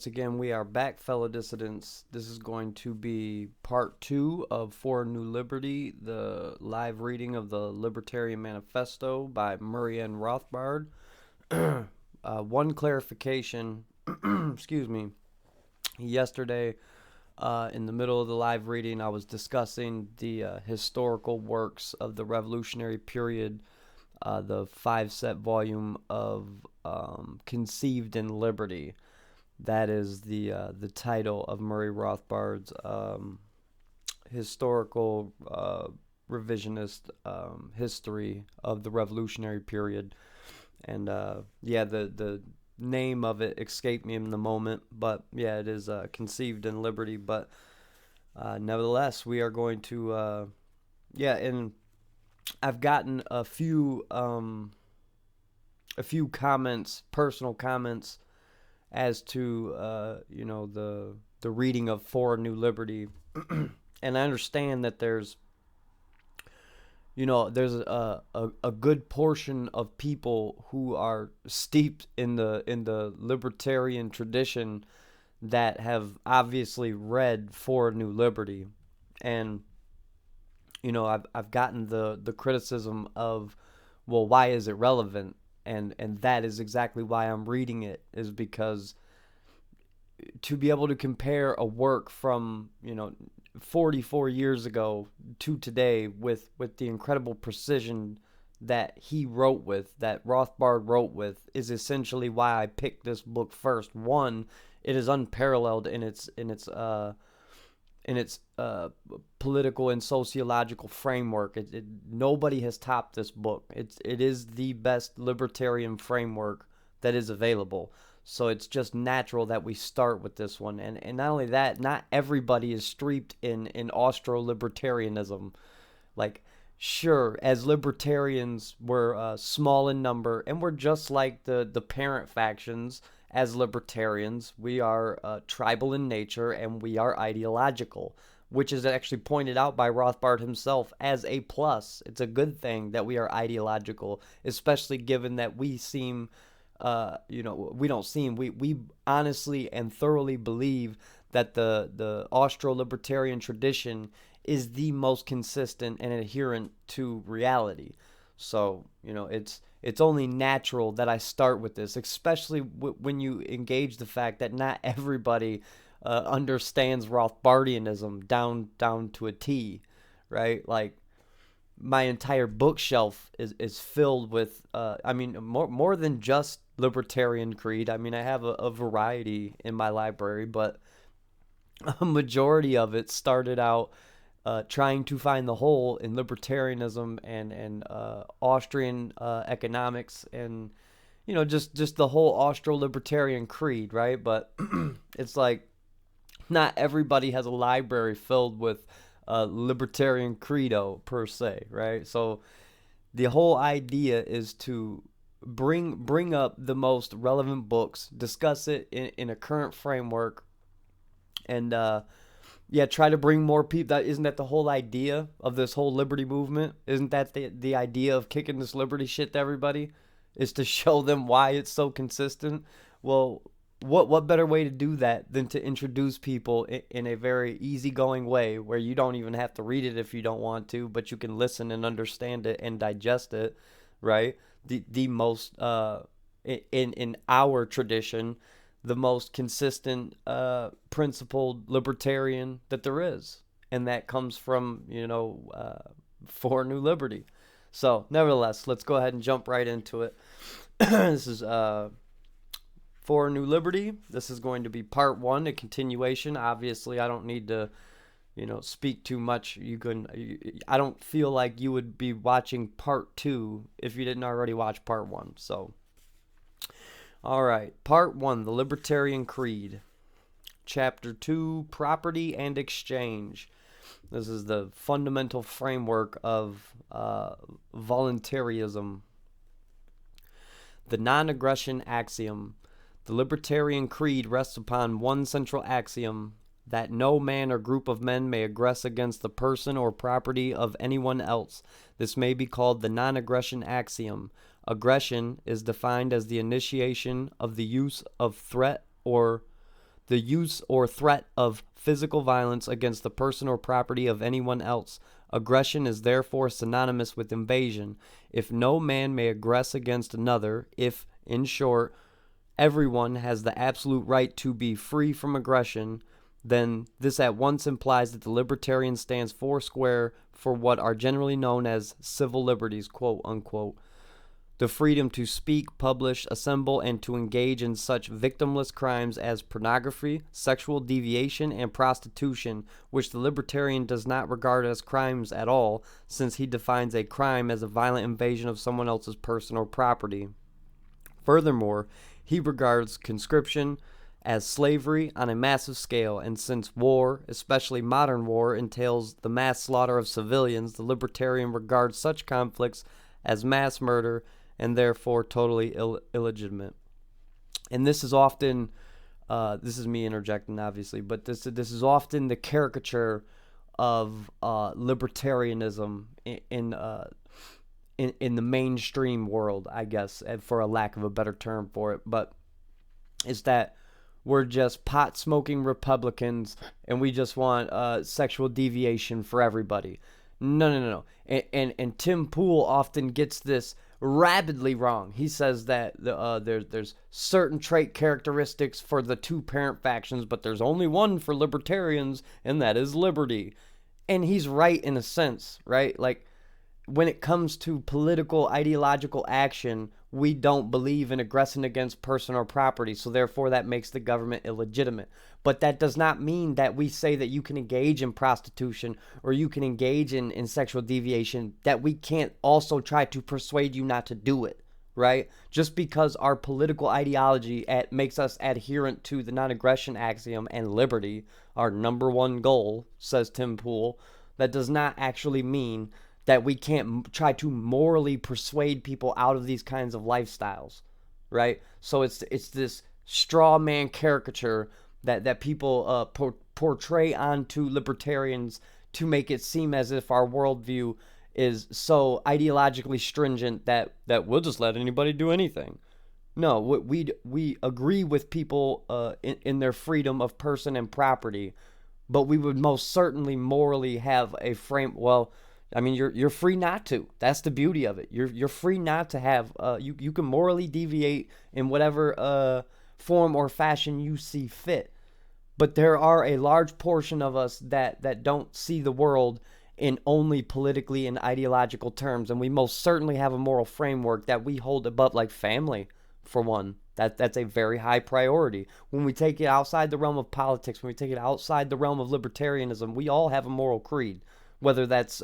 once again, we are back, fellow dissidents. This is going to be part 2 of For a New Liberty, the live reading of the Libertarian Manifesto by Murray N. Rothbard. One clarification, excuse me. Yesterday, in the middle of the live reading, I was discussing the historical works of the Revolutionary period, the 5-set volume of Conceived in Liberty. That is the title of Murray Rothbard's historical revisionist history of the Revolutionary period. And the name of it escaped me in the moment, but yeah, it is Conceived in Liberty. But nevertheless, we are going to and I've gotten a few comments, personal comments, as to the reading of For a New Liberty, and I understand that there's a good portion of people who are steeped in the libertarian tradition that have obviously read For a New Liberty, and I've gotten the criticism of, well, why is it relevant? And that is exactly why I'm reading it, is because to be able to compare a work from 44 years ago to today with the incredible precision that he wrote with, that Rothbard wrote with, is essentially why I picked this book first. One, it is unparalleled in its political and sociological framework. Nobody has topped this book. It is the best libertarian framework that is available. So it's just natural that we start with this one. And not only that, not everybody is steeped in Austro-libertarianism. Like, sure, as libertarians, we're small in number, and we're just like the parent factions. As libertarians, we are tribal in nature, and we are ideological, which is actually pointed out by Rothbard himself as a plus. It's a good thing that we are ideological, especially given that we seem, we honestly and thoroughly believe that the Austro-libertarian tradition is the most consistent and adherent to reality. So, it's only natural that I start with this, especially when you engage the fact that not everybody understands Rothbardianism down to a T, right? Like, my entire bookshelf is filled with, more than just libertarian creed. I mean, I have a variety in my library, but a majority of it started out trying to find the hole in libertarianism and Austrian economics, and just the whole Austro-libertarian creed, right? But it's like not everybody has a library filled with libertarian credo per se, right? So the whole idea is to bring up the most relevant books, discuss it in a current framework, and try to bring more people. Isn't that the whole idea of this whole liberty movement? Isn't that the idea of kicking this liberty shit to everybody? Is to show them why it's so consistent? Well, what better way to do that than to introduce people in a very easygoing way, where you don't even have to read it if you don't want to, but you can listen and understand it and digest it, right? The most in our tradition, the most consistent principled libertarian that there is, and that comes from For New Liberty. So nevertheless, let's go ahead and jump right into it. This is For New Liberty. This is going to be part 1, a continuation. Obviously, I don't need to speak too much. I don't feel like you would be watching part 2 if you didn't already watch part 1. So all right, part 1, the Libertarian Creed. Chapter 2, Property and Exchange. This is the fundamental framework of voluntarism. The non-aggression axiom. The Libertarian Creed rests upon one central axiom, that no man or group of men may aggress against the person or property of anyone else. This may be called the non-aggression axiom. Aggression is defined as the initiation of the use of threat or the use or threat of physical violence against the person or property of anyone else. Aggression is therefore synonymous with invasion. If no man may aggress against another, if, in short, everyone has the absolute right to be free from aggression, then this at once implies that the libertarian stands foursquare for what are generally known as civil liberties, quote unquote. The freedom to speak, publish, assemble, and to engage in such victimless crimes as pornography, sexual deviation, and prostitution, which the libertarian does not regard as crimes at all, since he defines a crime as a violent invasion of someone else's person or property. Furthermore, he regards conscription as slavery on a massive scale, and since war, especially modern war, entails the mass slaughter of civilians, the libertarian regards such conflicts as mass murder and therefore totally illegitimate. And this is often, this is me interjecting obviously, but this is often the caricature of libertarianism in the mainstream world, I guess, for a lack of a better term for it. But it's that we're just pot-smoking Republicans and we just want sexual deviation for everybody. No. And Tim Pool often gets this rapidly wrong. He says that there's certain trait characteristics for the two parent factions, but there's only one for libertarians, and that is liberty. And he's right in a sense, right? Like, when it comes to political ideological action, we don't believe in aggressing against person or property, so therefore that makes the government illegitimate. But that does not mean that we say that you can engage in prostitution or you can engage in sexual deviation, that we can't also try to persuade you not to do it, right? Just because our political ideology makes us adherent to the non-aggression axiom and liberty, our number one goal, says Tim Pool, that does not actually mean that we can't try to morally persuade people out of these kinds of lifestyles, right? So it's this straw man caricature that people portray onto libertarians to make it seem as if our worldview is so ideologically stringent that we'll just let anybody do anything. No, we agree with people in their freedom of person and property, but we would most certainly morally have a frame. Well, I mean, you're free not to. That's the beauty of it. You're free not to have. You can morally deviate in whatever form or fashion you see fit. But there are a large portion of us that don't see the world in only politically and ideological terms, and we most certainly have a moral framework that we hold above, like family, for one. That's a very high priority. When we take it outside the realm of politics, when we take it outside the realm of libertarianism, we all have a moral creed. Whether that's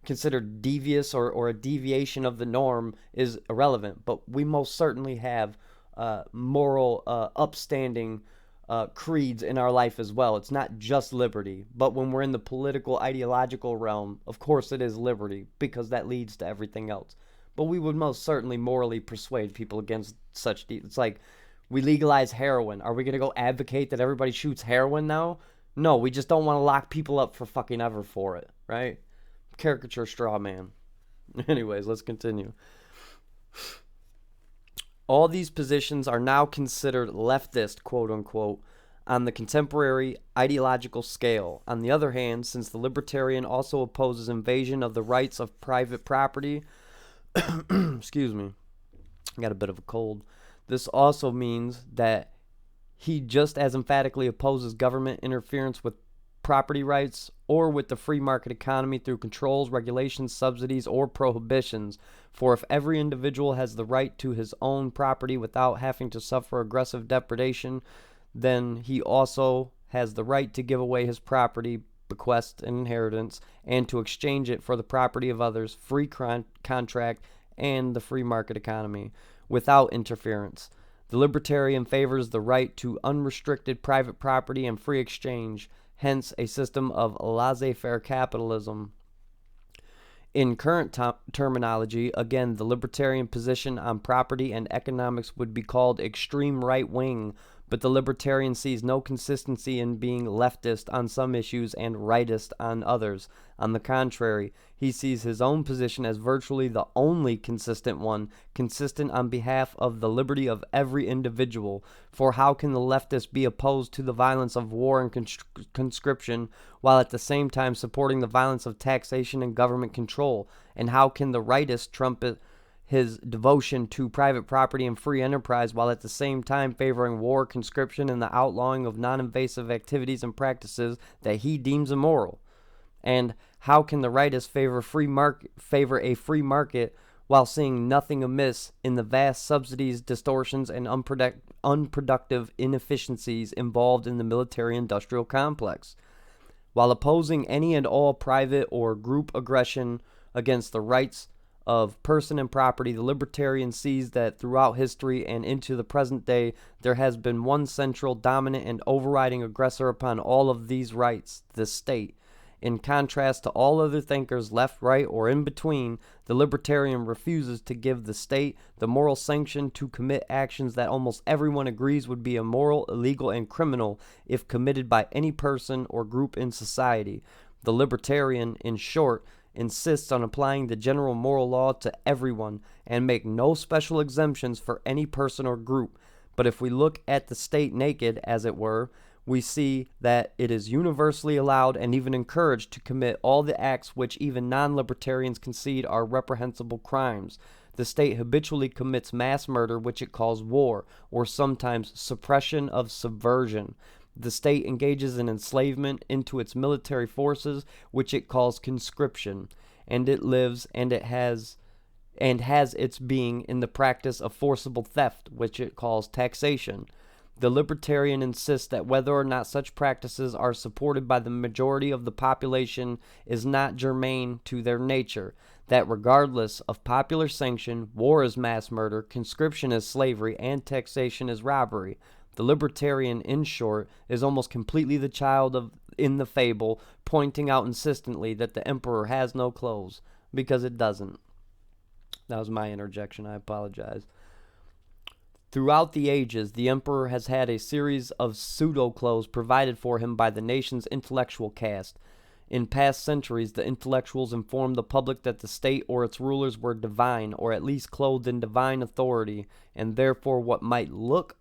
considered devious or a deviation of the norm is irrelevant, but we most certainly have moral, upstanding creeds in our life as well. It's not just liberty, but when we're in the political, ideological realm, of course it is liberty, because that leads to everything else. But we would most certainly morally persuade people against such it's like, we legalize heroin. Are we going to go advocate that everybody shoots heroin now? No, we just don't want to lock people up for fucking ever for it, right? Caricature straw man. Anyways, let's continue. All these positions are now considered leftist, quote unquote, on the contemporary ideological scale. On the other hand, since the libertarian also opposes invasion of the rights of private property, excuse me, I got a bit of a cold. This also means that he just as emphatically opposes government interference with property rights or with the free market economy through controls, regulations, subsidies, or prohibitions. For if every individual has the right to his own property without having to suffer aggressive depredation, then he also has the right to give away his property, bequest, and inheritance, and to exchange it for the property of others, free contract, and the free market economy, without interference. The libertarian favors the right to unrestricted private property and free exchange, hence a system of laissez-faire capitalism. In current terminology, again, the libertarian position on property and economics would be called extreme right-wing, But the libertarian sees no consistency in being leftist on some issues and rightist on others. On the contrary, he sees his own position as virtually the only consistent one, consistent on behalf of the liberty of every individual. For how can the leftist be opposed to the violence of war and conscription, while at the same time supporting the violence of taxation and government control? And how can the rightist trumpet his devotion to private property and free enterprise, while at the same time favoring war, conscription, and the outlawing of non-invasive activities and practices that he deems immoral? And how can the rightist favor a free market while seeing nothing amiss in the vast subsidies, distortions, and unproductive inefficiencies involved in the military-industrial complex? While opposing any and all private or group aggression against the rights of person and property, the libertarian sees that throughout history and into the present day, there has been one central, dominant, and overriding aggressor upon all of these rights, the state. In contrast to all other thinkers, left, right, or in between, the libertarian refuses to give the state the moral sanction to commit actions that almost everyone agrees would be immoral, illegal, and criminal if committed by any person or group in society. The libertarian, in short, insists on applying the general moral law to everyone and make no special exemptions for any person or group. But if we look at the state naked, as it were, we see that it is universally allowed and even encouraged to commit all the acts which even non-libertarians concede are reprehensible crimes. The state habitually commits mass murder, which it calls war, or sometimes suppression of subversion. The state engages in enslavement into its military forces, which it calls conscription, and it lives and has its being in the practice of forcible theft, which it calls taxation. The libertarian insists that whether or not such practices are supported by the majority of the population is not germane to their nature, that regardless of popular sanction, war is mass murder, conscription is slavery, and taxation is robbery. The libertarian, in short, is almost completely the child in the fable, pointing out insistently that the emperor has no clothes, because it doesn't. That was my interjection, I apologize. Throughout the ages, the emperor has had a series of pseudo-clothes provided for him by the nation's intellectual caste. In past centuries, the intellectuals informed the public that the state or its rulers were divine, or at least clothed in divine authority, and therefore what might look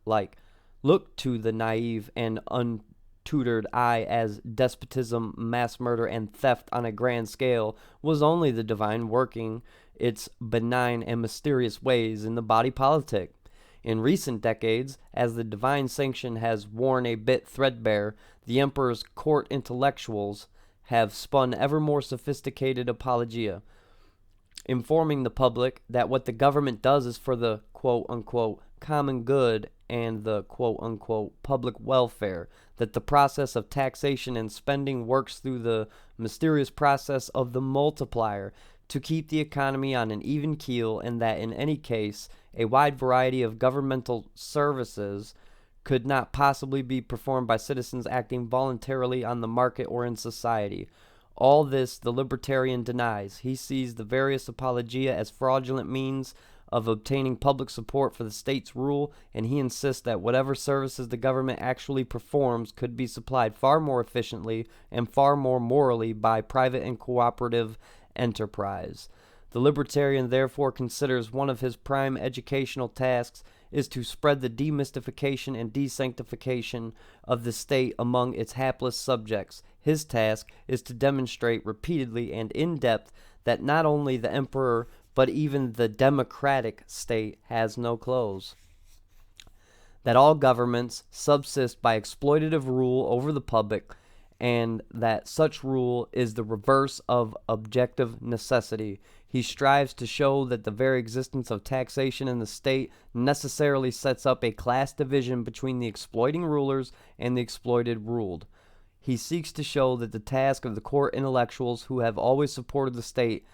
to the naive and untutored eye as despotism, mass murder, and theft on a grand scale was only the divine working its benign and mysterious ways in the body politic. In recent decades, as the divine sanction has worn a bit threadbare, the emperor's court intellectuals have spun ever more sophisticated apologia, informing the public that what the government does is for the quote-unquote common good and the quote-unquote public welfare, that the process of taxation and spending works through the mysterious process of the multiplier to keep the economy on an even keel, and that in any case, a wide variety of governmental services could not possibly be performed by citizens acting voluntarily on the market or in society. All this the libertarian denies. He sees the various apologia as fraudulent means of obtaining public support for the state's rule, and he insists that whatever services the government actually performs could be supplied far more efficiently and far more morally by private and cooperative enterprise. The libertarian therefore considers one of his prime educational tasks is to spread the demystification and desanctification of the state among its hapless subjects. His task is to demonstrate repeatedly and in depth that not only the emperor but even the democratic state has no clothes, that all governments subsist by exploitative rule over the public, and that such rule is the reverse of objective necessity. He strives to show that the very existence of taxation in the state necessarily sets up a class division between the exploiting rulers and the exploited ruled. He seeks to show that the task of the court intellectuals who have always supported the state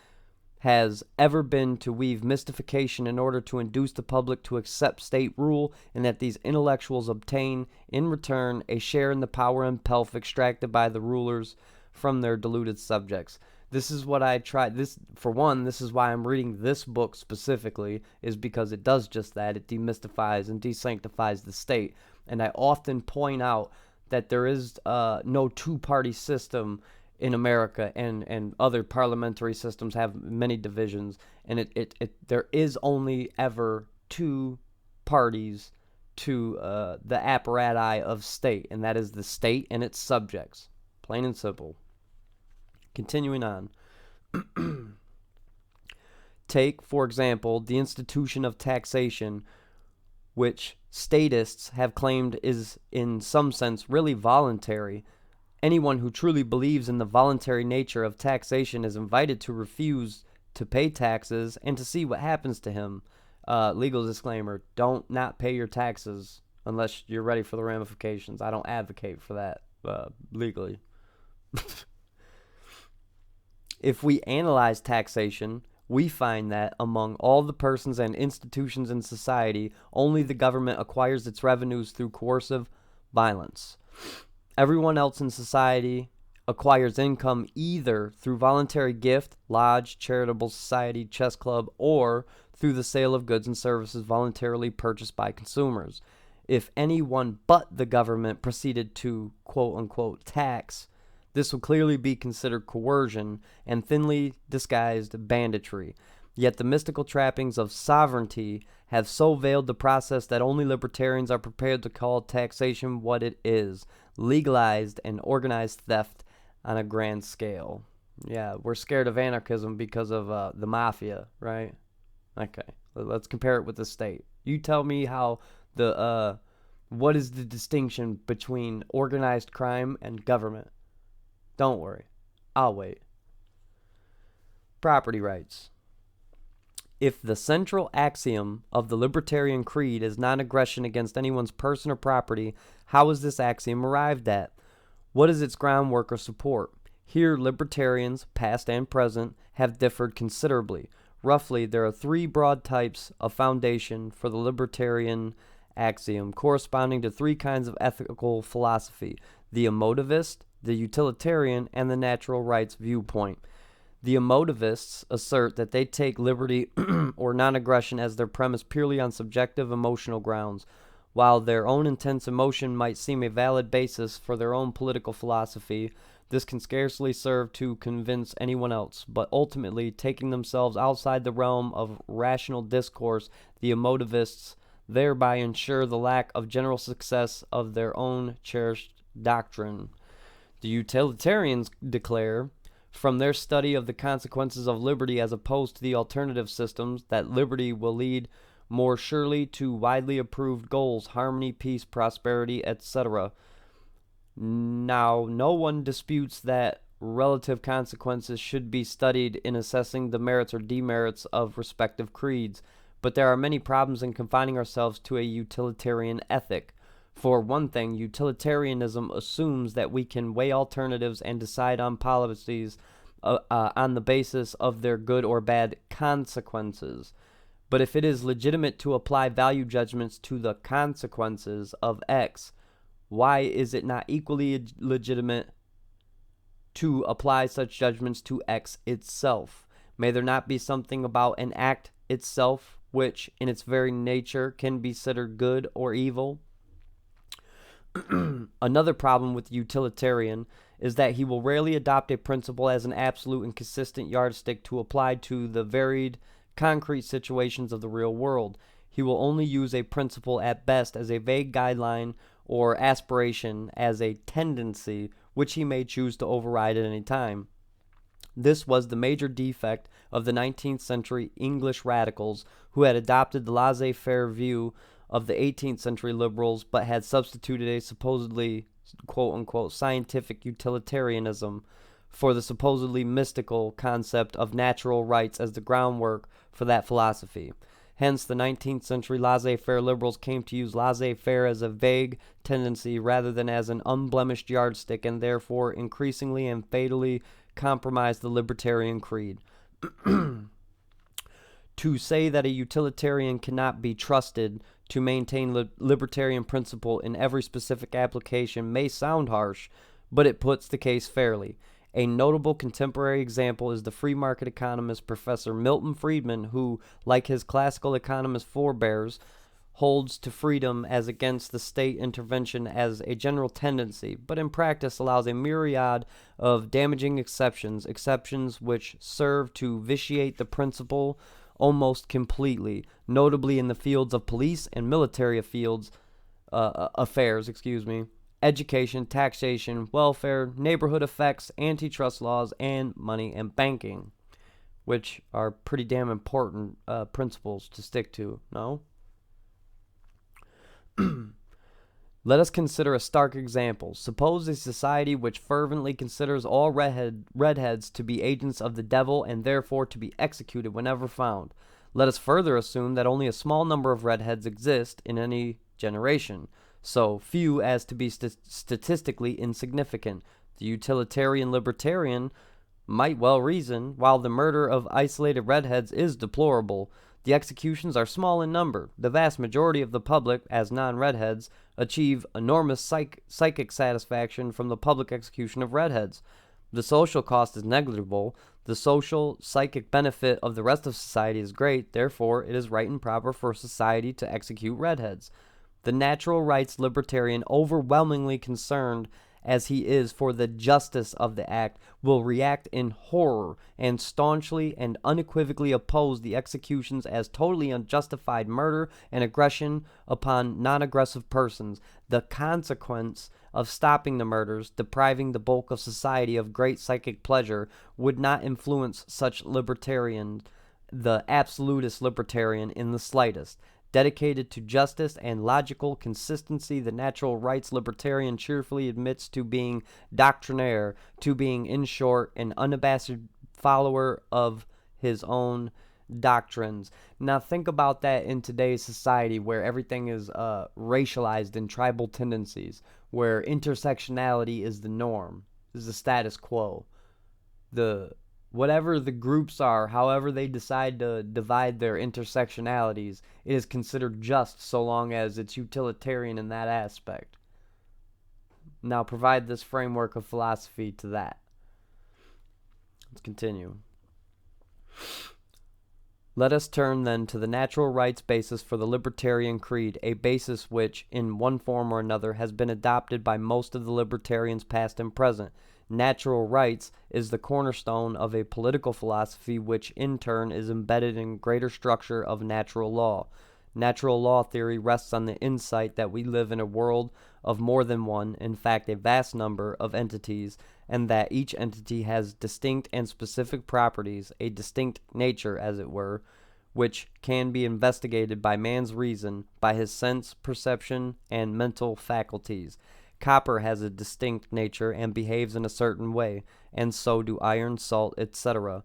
has ever been to weave mystification in order to induce the public to accept state rule, and that these intellectuals obtain, in return, a share in the power and pelf extracted by the rulers from their deluded subjects. This is what I tried. This is why I'm reading this book specifically, is because it does just that. It demystifies and desanctifies the state. And I often point out that there is no two-party system in America, and other parliamentary systems have many divisions, and there is only ever two parties to the apparatus of state, and that is the state and its subjects. Plain and simple. Continuing on. Take, for example, the institution of taxation, which statists have claimed is in some sense really voluntary. Anyone who truly believes in the voluntary nature of taxation is invited to refuse to pay taxes and to see what happens to him. Legal disclaimer, don't not pay your taxes unless you're ready for the ramifications. I don't advocate for that legally. If we analyze taxation, we find that among all the persons and institutions in society, only the government acquires its revenues through coercive violence. Everyone else in society acquires income either through voluntary gift, lodge, charitable society, chess club, or through the sale of goods and services voluntarily purchased by consumers. If anyone but the government proceeded to quote-unquote tax, this would clearly be considered coercion and thinly disguised banditry. Yet the mystical trappings of sovereignty have so veiled the process that only libertarians are prepared to call taxation what it is: legalized and organized theft on a grand scale. Yeah, we're scared of anarchism because of the mafia, right? Okay, let's compare it with the state. You tell me how what is the distinction between organized crime and government? Don't worry, I'll wait. Property rights. If the central axiom of the libertarian creed is non-aggression against anyone's person or property, how is this axiom arrived at? What is its groundwork or support? Here, libertarians, past and present, have differed considerably. Roughly, there are three broad types of foundation for the libertarian axiom, corresponding to three kinds of ethical philosophy: the emotivist, the utilitarian, and the natural rights viewpoint. The emotivists assert that they take liberty or non-aggression as their premise purely on subjective emotional grounds. While their own intense emotion might seem a valid basis for their own political philosophy, this can scarcely serve to convince anyone else. But ultimately, taking themselves outside the realm of rational discourse, the emotivists thereby ensure the lack of general success of their own cherished doctrine. The utilitarians declare, from their study of the consequences of liberty as opposed to the alternative systems, that liberty will lead more surely to widely approved goals: harmony, peace, prosperity, etc. Now, no one disputes that relative consequences should be studied in assessing the merits or demerits of respective creeds, but there are many problems in confining ourselves to a utilitarian ethic. For one thing, utilitarianism assumes that we can weigh alternatives and decide on policies on the basis of their good or bad consequences. But if it is legitimate to apply value judgments to the consequences of X, why is it not equally legitimate to apply such judgments to X itself? May there not be something about an act itself which, in its very nature, can be considered good or evil? Another problem with the utilitarian is that he will rarely adopt a principle as an absolute and consistent yardstick to apply to the varied, concrete situations of the real world. He will only use a principle at best as a vague guideline or aspiration, as a tendency which he may choose to override at any time. This was the major defect of the 19th century English radicals, who had adopted the laissez-faire view of the 18th century liberals, but had substituted a supposedly quote-unquote scientific utilitarianism for the supposedly mystical concept of natural rights as the groundwork for that philosophy. Hence, the 19th century laissez-faire liberals came to use laissez-faire as a vague tendency rather than as an unblemished yardstick, and therefore increasingly and fatally compromised the libertarian creed. To say that a utilitarian cannot be trusted to maintain libertarian principle in every specific application may sound harsh, but it puts the case fairly. A notable contemporary example is the free market economist Professor Milton Friedman, who, like his classical economist forebears, holds to freedom as against the state intervention as a general tendency, but in practice allows a myriad of damaging exceptions which serve to vitiate the principle almost completely, notably in the fields of police and military affairs, education, taxation, welfare, neighborhood effects, antitrust laws, and money and banking, which are pretty damn important principles to stick to, no? Let us consider a stark example. Suppose a society which fervently considers all redheads to be agents of the devil and therefore to be executed whenever found. Let us further assume that only a small number of redheads exist in any generation, so few as to be statistically insignificant. The utilitarian libertarian might well reason, while the murder of isolated redheads is deplorable, the executions are small in number. The vast majority of the public, as non-redheads, achieve enormous psychic satisfaction from the public execution of redheads. The social cost is negligible. The social, psychic benefit of the rest of society is great. Therefore, it is right and proper for society to execute redheads. The natural rights libertarian, overwhelmingly concerned as he is for the justice of the act, will react in horror and staunchly and unequivocally oppose the executions as totally unjustified murder and aggression upon non-aggressive persons. The consequence of stopping the murders, depriving the bulk of society of great psychic pleasure, would not influence such libertarian, the absolutist libertarian, in the slightest. Dedicated to justice and logical consistency, the natural rights libertarian cheerfully admits to being doctrinaire, to being, in short, an unabashed follower of his own doctrines. Now think about that in today's society where everything is racialized in tribal tendencies, where intersectionality is the norm, is the status quo. Whatever the groups are, however they decide to divide their intersectionalities, it is considered just so long as it's utilitarian in that aspect. Now provide this framework of philosophy to that. Let's continue. Let us turn then to the natural rights basis for the libertarian creed, a basis which, in one form or another, has been adopted by most of the libertarians past and present. Natural rights is the cornerstone of a political philosophy which in turn is embedded in greater structure of natural law. Natural law theory rests on the insight that we live in a world of more than one, in fact a vast number, of entities, and that each entity has distinct and specific properties, a distinct nature, as it were, which can be investigated by man's reason, by his sense, perception, and mental faculties. Copper has a distinct nature and behaves in a certain way, and so do iron, salt, etc.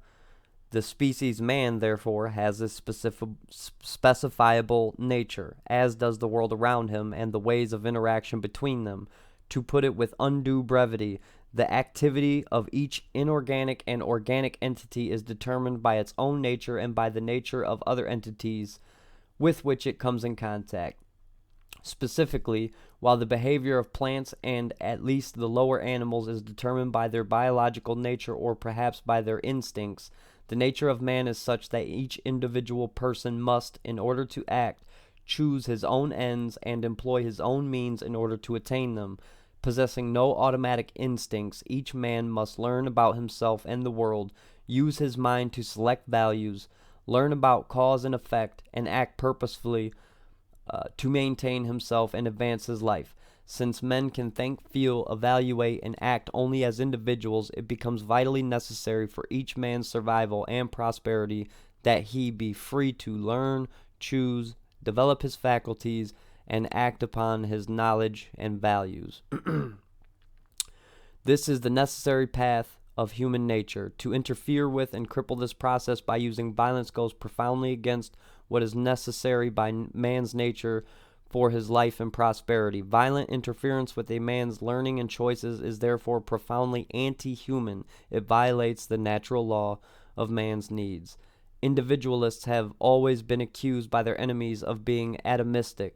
The species man, therefore, has a specifiable nature, as does the world around him and the ways of interaction between them. To put it with undue brevity, the activity of each inorganic and organic entity is determined by its own nature and by the nature of other entities with which it comes in contact. Specifically, while the behavior of plants and at least the lower animals is determined by their biological nature or perhaps by their instincts, the nature of man is such that each individual person must, in order to act, choose his own ends and employ his own means in order to attain them. Possessing no automatic instincts, each man must learn about himself and the world, use his mind to select values, learn about cause and effect, and act purposefully to maintain himself and advance his life. Since men can think, feel, evaluate, and act only as individuals, it becomes vitally necessary for each man's survival and prosperity that he be free to learn, choose, develop his faculties, and act upon his knowledge and values. This is the necessary path of human nature. To interfere with and cripple this process by using violence goes profoundly against what is necessary by man's nature for his life and prosperity. Violent interference with a man's learning and choices is therefore profoundly anti-human. It violates the natural law of man's needs. Individualists have always been accused by their enemies of being atomistic,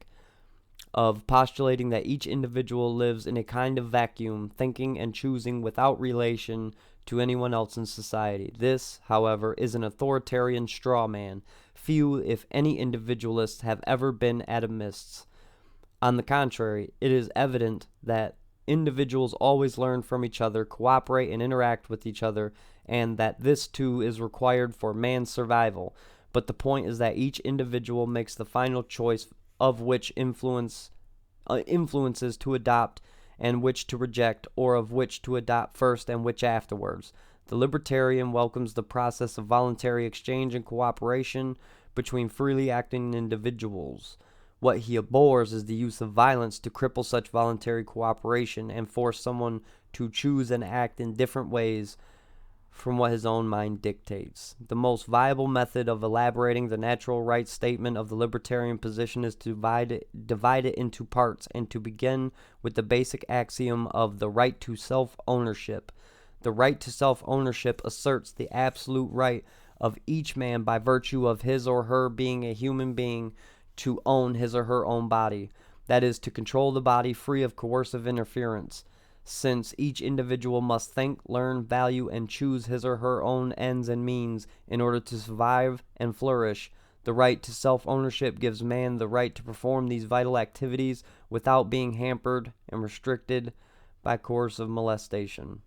of postulating that each individual lives in a kind of vacuum, thinking and choosing without relation to anyone else in society. This, however, is an authoritarian straw man. Few, if any, individualists have ever been atomists. On the contrary, it is evident that individuals always learn from each other, cooperate, and interact with each other, and that this too is required for man's survival. But the point is that each individual makes the final choice of which influences to adopt and which to reject, or of which to adopt first and which afterwards. The libertarian welcomes the process of voluntary exchange and cooperation between freely acting individuals. What he abhors is the use of violence to cripple such voluntary cooperation and force someone to choose and act in different ways from what his own mind dictates. The most viable method of elaborating the natural rights statement of the libertarian position is to divide it into parts, and to begin with the basic axiom of the right to self-ownership. The right to self-ownership asserts the absolute right of each man by virtue of his or her being a human being to own his or her own body, that is, to control the body free of coercive interference. Since each individual must think, learn, value, and choose his or her own ends and means in order to survive and flourish, the right to self-ownership gives man the right to perform these vital activities without being hampered and restricted by coercive molestation.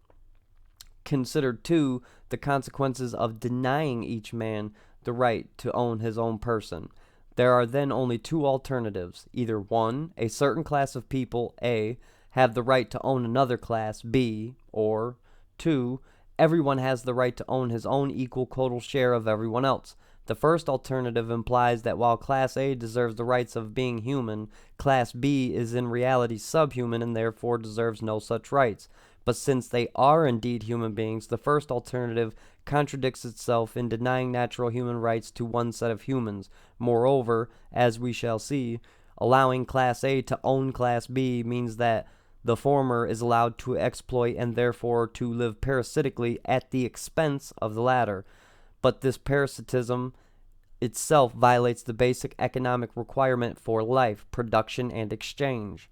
Consider, too, the consequences of denying each man the right to own his own person. There are then only two alternatives. Either 1. A certain class of people, A, have the right to own another class, B, or 2. Everyone has the right to own his own equal total share of everyone else. The first alternative implies that while Class A deserves the rights of being human, Class B is in reality subhuman and therefore deserves no such rights. But since they are indeed human beings, the first alternative contradicts itself in denying natural human rights to one set of humans. Moreover, as we shall see, allowing Class A to own Class B means that the former is allowed to exploit and therefore to live parasitically at the expense of the latter. But this parasitism itself violates the basic economic requirement for life, production, and exchange.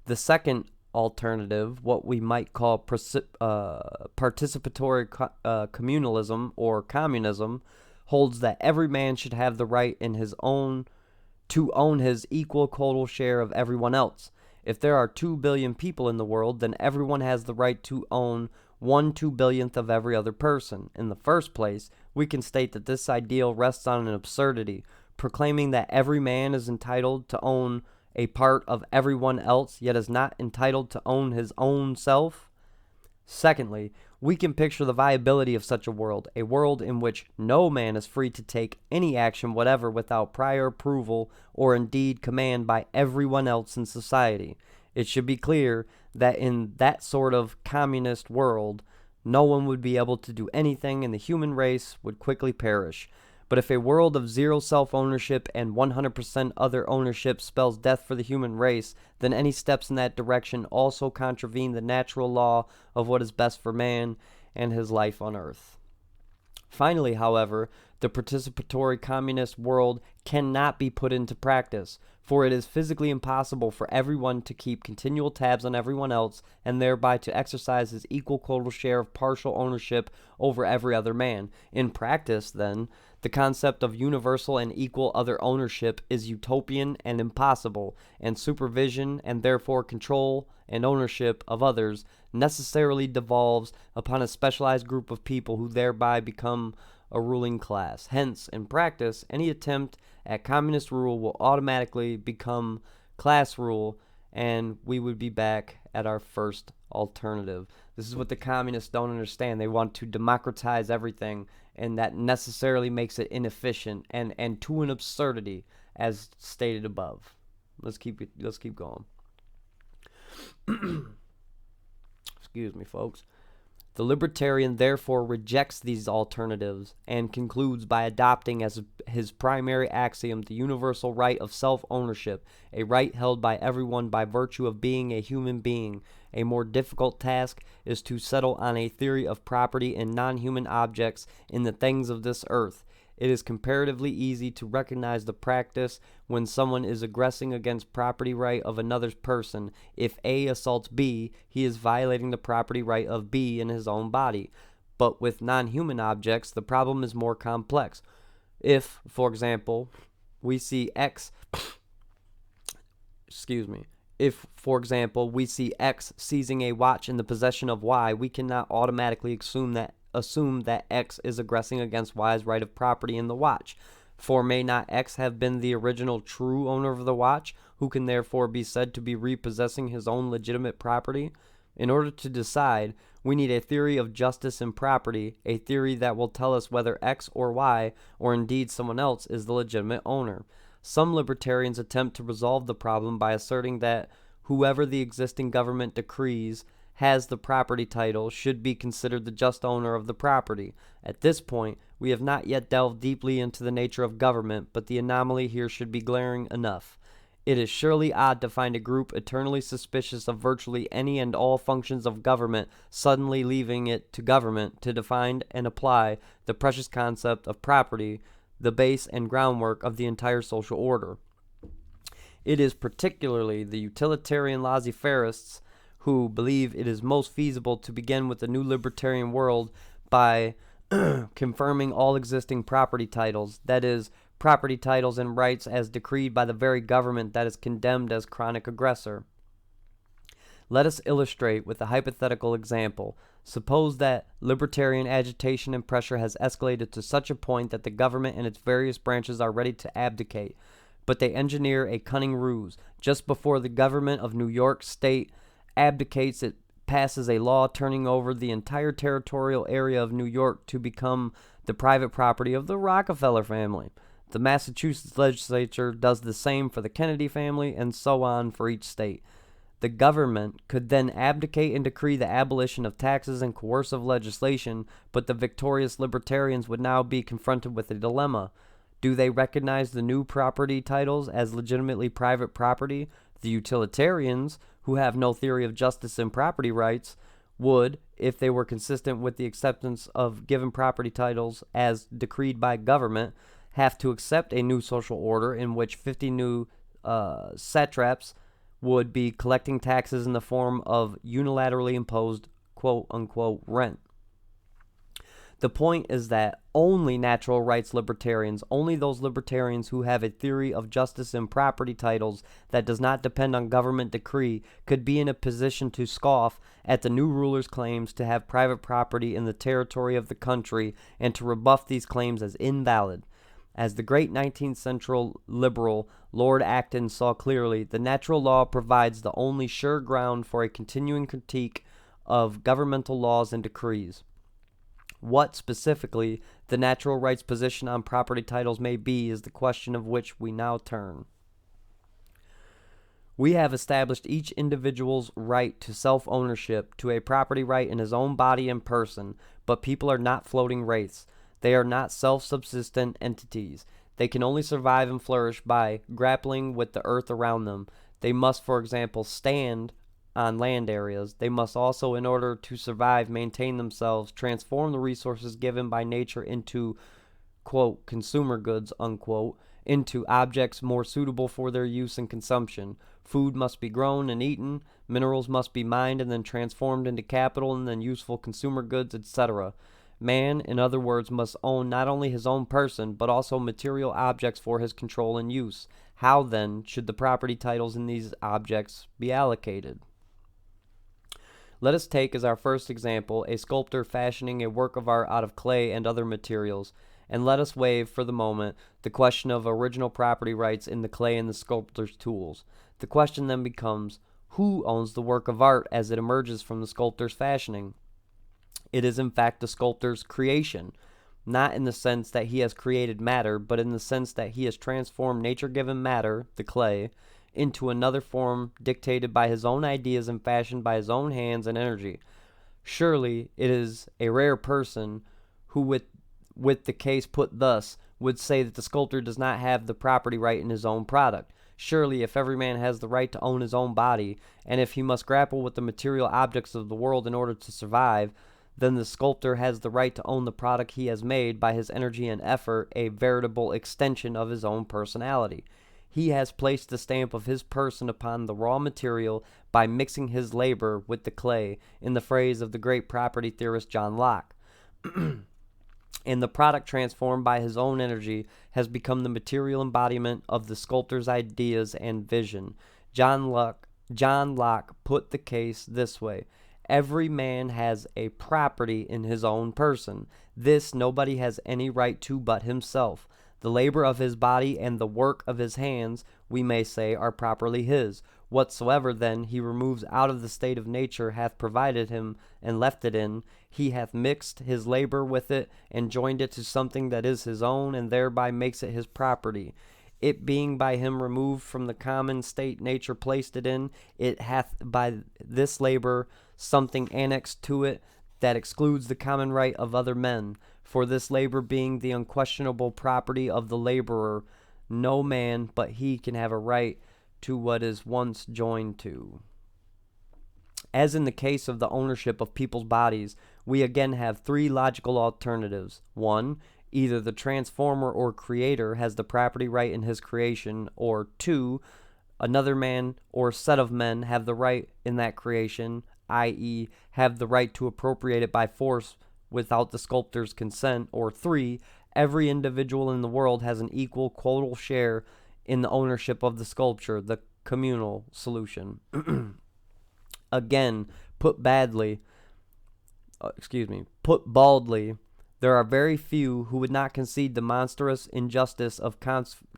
The second alternative, what we might call participatory communalism or communism, holds that every man should have the right in his own to own his equal total share of everyone else. If there are 2 billion people in the world, then everyone has the right to own 1/2 billionth of every other person. In the first place, we can state that this ideal rests on an absurdity, proclaiming that every man is entitled to own a part of everyone else, yet is not entitled to own his own self. Secondly, we can picture the viability of such a world in which no man is free to take any action whatever without prior approval or indeed command by everyone else in society. It should be clear that in that sort of communist world, no one would be able to do anything and the human race would quickly perish. But if a world of zero self-ownership and 100% other ownership spells death for the human race, then any steps in that direction also contravene the natural law of what is best for man and his life on earth. Finally, however, the participatory communist world cannot be put into practice, for it is physically impossible for everyone to keep continual tabs on everyone else and thereby to exercise his equal total share of partial ownership over every other man. In practice, then, the concept of universal and equal other ownership is utopian and impossible, and supervision and therefore control and ownership of others necessarily devolves upon a specialized group of people who thereby become a ruling class. Hence, in practice, any attempt at communist rule will automatically become class rule, and we would be back at our first alternative. This is what the communists don't understand. They want to democratize everything, and that necessarily makes it inefficient and to an absurdity, as stated above. Let's keep going. Excuse me, folks. The libertarian therefore rejects these alternatives and concludes by adopting as his primary axiom the universal right of self-ownership, a right held by everyone by virtue of being a human being. A more difficult task is to settle on a theory of property in non-human objects in the things of this earth. it is comparatively easy to recognize the practice when someone is aggressing against property right of another person. If A assaults B, he is violating the property right of B in his own body. But with non-human objects, the problem is more complex. If, for example, we see X If, for example, we see X seizing a watch in the possession of Y, we cannot automatically assume that X is aggressing against Y's right of property in the watch. For may not X have been the original true owner of the watch, who can therefore be said to be repossessing his own legitimate property? In order to decide, we need a theory of justice and property, a theory that will tell us whether X or Y, or indeed someone else, is the legitimate owner. Some libertarians attempt to resolve the problem by asserting that whoever the existing government decrees has the property title should be considered the just owner of the property. At this point, we have not yet delved deeply into the nature of government, but the anomaly here should be glaring enough. It is surely odd to find a group eternally suspicious of virtually any and all functions of government suddenly leaving it to government to define and apply the precious concept of property, the base and groundwork of the entire social order. It is particularly the utilitarian laissez-faireists who believe it is most feasible to begin with the new libertarian world by confirming all existing property titles, that is, property titles and rights as decreed by the very government that is condemned as chronic aggressor. Let us illustrate with a hypothetical example. Suppose that libertarian agitation and pressure has escalated to such a point that the government and its various branches are ready to abdicate, but they engineer a cunning ruse. Just before the government of New York State abdicates, it passes a law turning over the entire territorial area of New York to become the private property of the Rockefeller family. The Massachusetts legislature does the same for the Kennedy family, and so on for each state. The government could then abdicate and decree the abolition of taxes and coercive legislation, but the victorious libertarians would now be confronted with a dilemma. Do they recognize the new property titles as legitimately private property? The utilitarians, who have no theory of justice and property rights, would, if they were consistent with the acceptance of given property titles as decreed by government, have to accept a new social order in which 50 new satraps would be collecting taxes in the form of unilaterally imposed quote-unquote rent. The point is that only natural rights libertarians, only those libertarians who have a theory of justice and property titles that does not depend on government decree, could be in a position to scoff at the new ruler's claims to have private property in the territory of the country and to rebuff these claims as invalid. As the great 19th century liberal Lord Acton saw clearly, the natural law provides the only sure ground for a continuing critique of governmental laws and decrees. What, specifically, the natural rights position on property titles may be is the question of which we now turn. We have established each individual's right to self-ownership, to a property right in his own body and person, but people are not floating wraiths. They are not self-subsistent entities. They can only survive and flourish by grappling with the earth around them. They must, for example, stand on land areas. They must also, in order to survive, maintain themselves, transform the resources given by nature into, quote, consumer goods, unquote, into objects more suitable for their use and consumption. Food must be grown and eaten. Minerals must be mined and then transformed into capital and then useful consumer goods, etc. Man, in other words, must own not only his own person, but also material objects for his control and use. How, then, should the property titles in these objects be allocated? Let us take as our first example a sculptor fashioning a work of art out of clay and other materials, and let us waive for the moment the question of original property rights in the clay and the sculptor's tools. The question then becomes, who owns the work of art as it emerges from the sculptor's fashioning? It is in fact the sculptor's creation, not in the sense that he has created matter, but in the sense that he has transformed nature-given matter, the clay, into another form dictated by his own ideas and fashioned by his own hands and energy. Surely it is a rare person who, with the case put thus, would say that the sculptor does not have the property right in his own product. Surely, if every man has the right to own his own body, and if he must grapple with the material objects of the world in order to survive, then the sculptor has the right to own the product he has made by his energy and effort, a veritable extension of his own personality. He has placed the stamp of his person upon the raw material by mixing his labor with the clay, in the phrase of the great property theorist John Locke. And the product, transformed by his own energy, has become the material embodiment of the sculptor's ideas and vision. John Locke put the case this way: every man has a property in his own person. This nobody has any right to but himself. The labor of his body and the work of his hands, we may say, are properly his. Whatsoever, then, he removes out of the state of nature hath provided him and left it in, he hath mixed his labor with it, and joined it to something that is his own, and thereby makes it his property. It being by him removed from the common state nature placed it in, it hath by this labor something annexed to it that excludes the common right of other men. For this labor being the unquestionable property of the laborer, no man but he can have a right to what is once joined to. As in the case of the ownership of people's bodies, we again have three logical alternatives. 1. Either the transformer or creator has the property right in his creation, or 2. Another man or set of men have the right in that creation, i.e., have the right to appropriate it by force without the sculptor's consent, or 3. Every individual in the world has an equal quotal share in the ownership of the sculpture, the communal solution. Again, put baldly, there are very few who would not concede the monstrous injustice of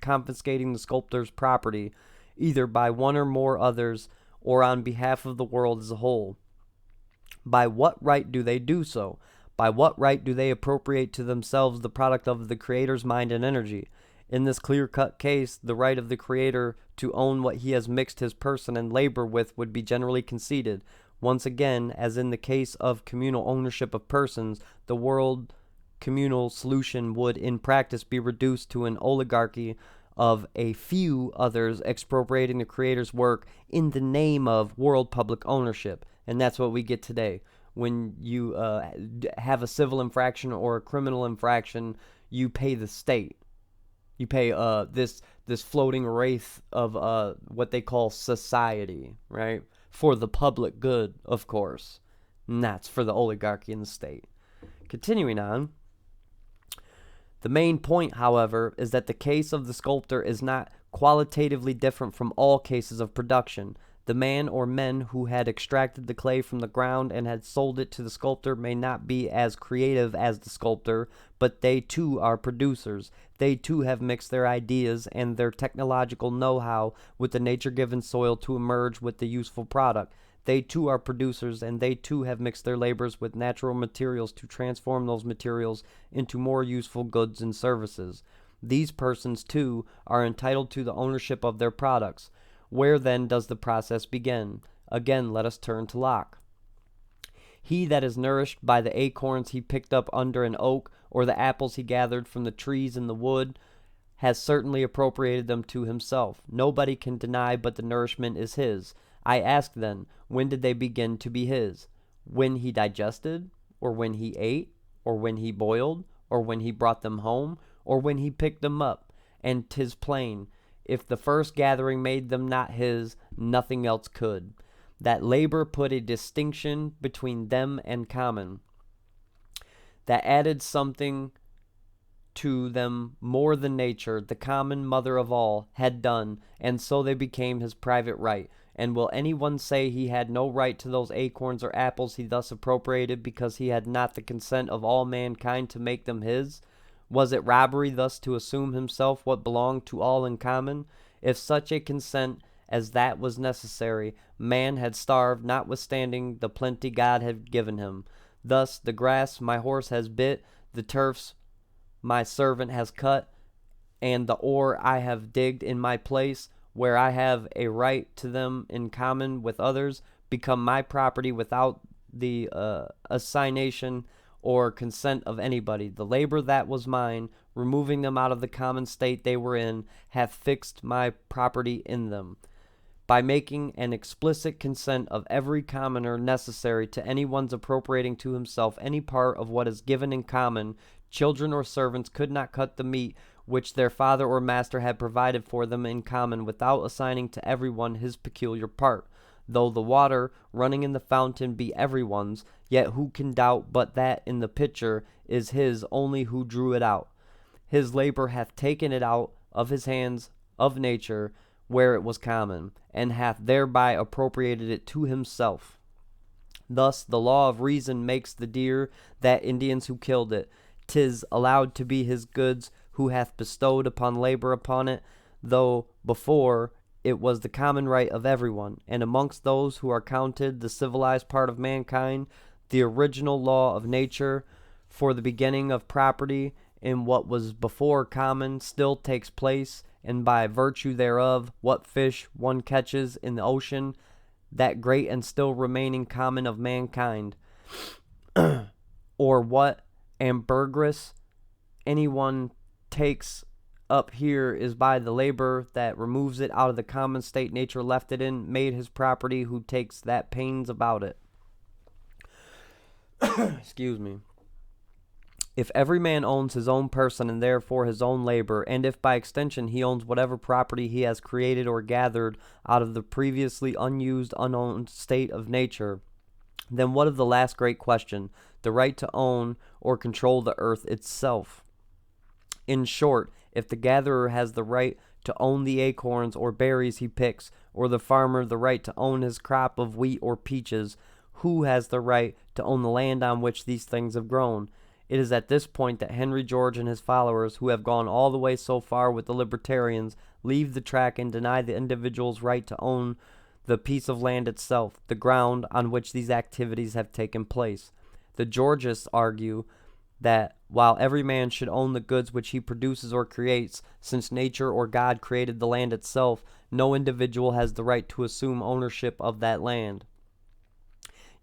confiscating the sculptor's property, either by one or more others, or on behalf of the world as a whole. By what right do they do so? By what right do they appropriate to themselves the product of the Creator's mind and energy? In this clear-cut case, the right of the Creator to own what he has mixed his person and labor with would be generally conceded. Once again, as in the case of communal ownership of persons, the world communal solution would in practice be reduced to an oligarchy of a few others expropriating the Creator's work in the name of world public ownership. And that's what we get today. When you have a civil infraction or a criminal infraction, you pay the state. You pay this floating wraith of what they call society, right? For the public good, of course. And that's for the oligarchy and the state. Continuing on. The main point, however, is that the case of the sculptor is not qualitatively different from all cases of production. The man or men who had extracted the clay from the ground and had sold it to the sculptor may not be as creative as the sculptor, but they too are producers. They too have mixed their ideas and their technological know-how with the nature-given soil to emerge with the useful product. They too are producers, and they too have mixed their labors with natural materials to transform those materials into more useful goods and services. These persons too are entitled to the ownership of their products. Where then does the process begin? Again, let us turn to Locke. He that is nourished by the acorns he picked up under an oak, or the apples he gathered from the trees in the wood, has certainly appropriated them to himself. Nobody can deny but the nourishment is his. I ask then, when did they begin to be his? When he digested, or when he ate, or when he boiled, or when he brought them home, or when he picked them up? And 'tis plain, if the first gathering made them not his, nothing else could. That labor put a distinction between them and common. That added something to them more than nature, the common mother of all, had done, and so they became his private right. And will anyone say he had no right to those acorns or apples he thus appropriated because he had not the consent of all mankind to make them his? Was it robbery thus to assume himself what belonged to all in common? If such a consent as that was necessary, man had starved, notwithstanding the plenty God had given him. Thus the grass my horse has bit, the turfs my servant has cut, and the ore I have digged in my place, where I have a right to them in common with others, become my property without the assignation or consent of anybody. The labor that was mine, removing them out of the common state they were in, hath fixed my property in them. by making an explicit consent of every commoner necessary to anyone's appropriating to himself any part of what is given in common, children or servants could not cut the meat which their father or master had provided for them in common without assigning to everyone his peculiar part. Though the water running in the fountain be everyone's, yet who can doubt but that in the pitcher is his only who drew it out? His labor hath taken it out of his hands of nature, where it was common, and hath thereby appropriated it to himself. Thus the law of reason makes the deer that Indians who killed it. 'Tis allowed to be his goods who hath bestowed upon labor upon it, though before it was the common right of everyone, and amongst those who are counted the civilized part of mankind, the original law of nature for the beginning of property in what was before common still takes place, and by virtue thereof what fish one catches in the ocean, that great and still remaining common of mankind, or what ambergris anyone takes up here is by the labor that removes it out of the common state nature left it in, made his property who takes that pains about it. Excuse me. If every man owns his own person and therefore his own labor, and if by extension he owns whatever property he has created or gathered out of the previously unused, unowned state of nature, then what of the last great question, the right to own or control the earth itself? In short, if the gatherer has the right to own the acorns or berries he picks, or the farmer the right to own his crop of wheat or peaches, who has the right to own the land on which these things have grown? It is at this point that Henry George and his followers, who have gone all the way so far with the libertarians, leave the track and deny the individual's right to own the piece of land itself, the ground on which these activities have taken place. The Georgists argue that while every man should own the goods which he produces or creates, since nature or God created the land itself, no individual has the right to assume ownership of that land.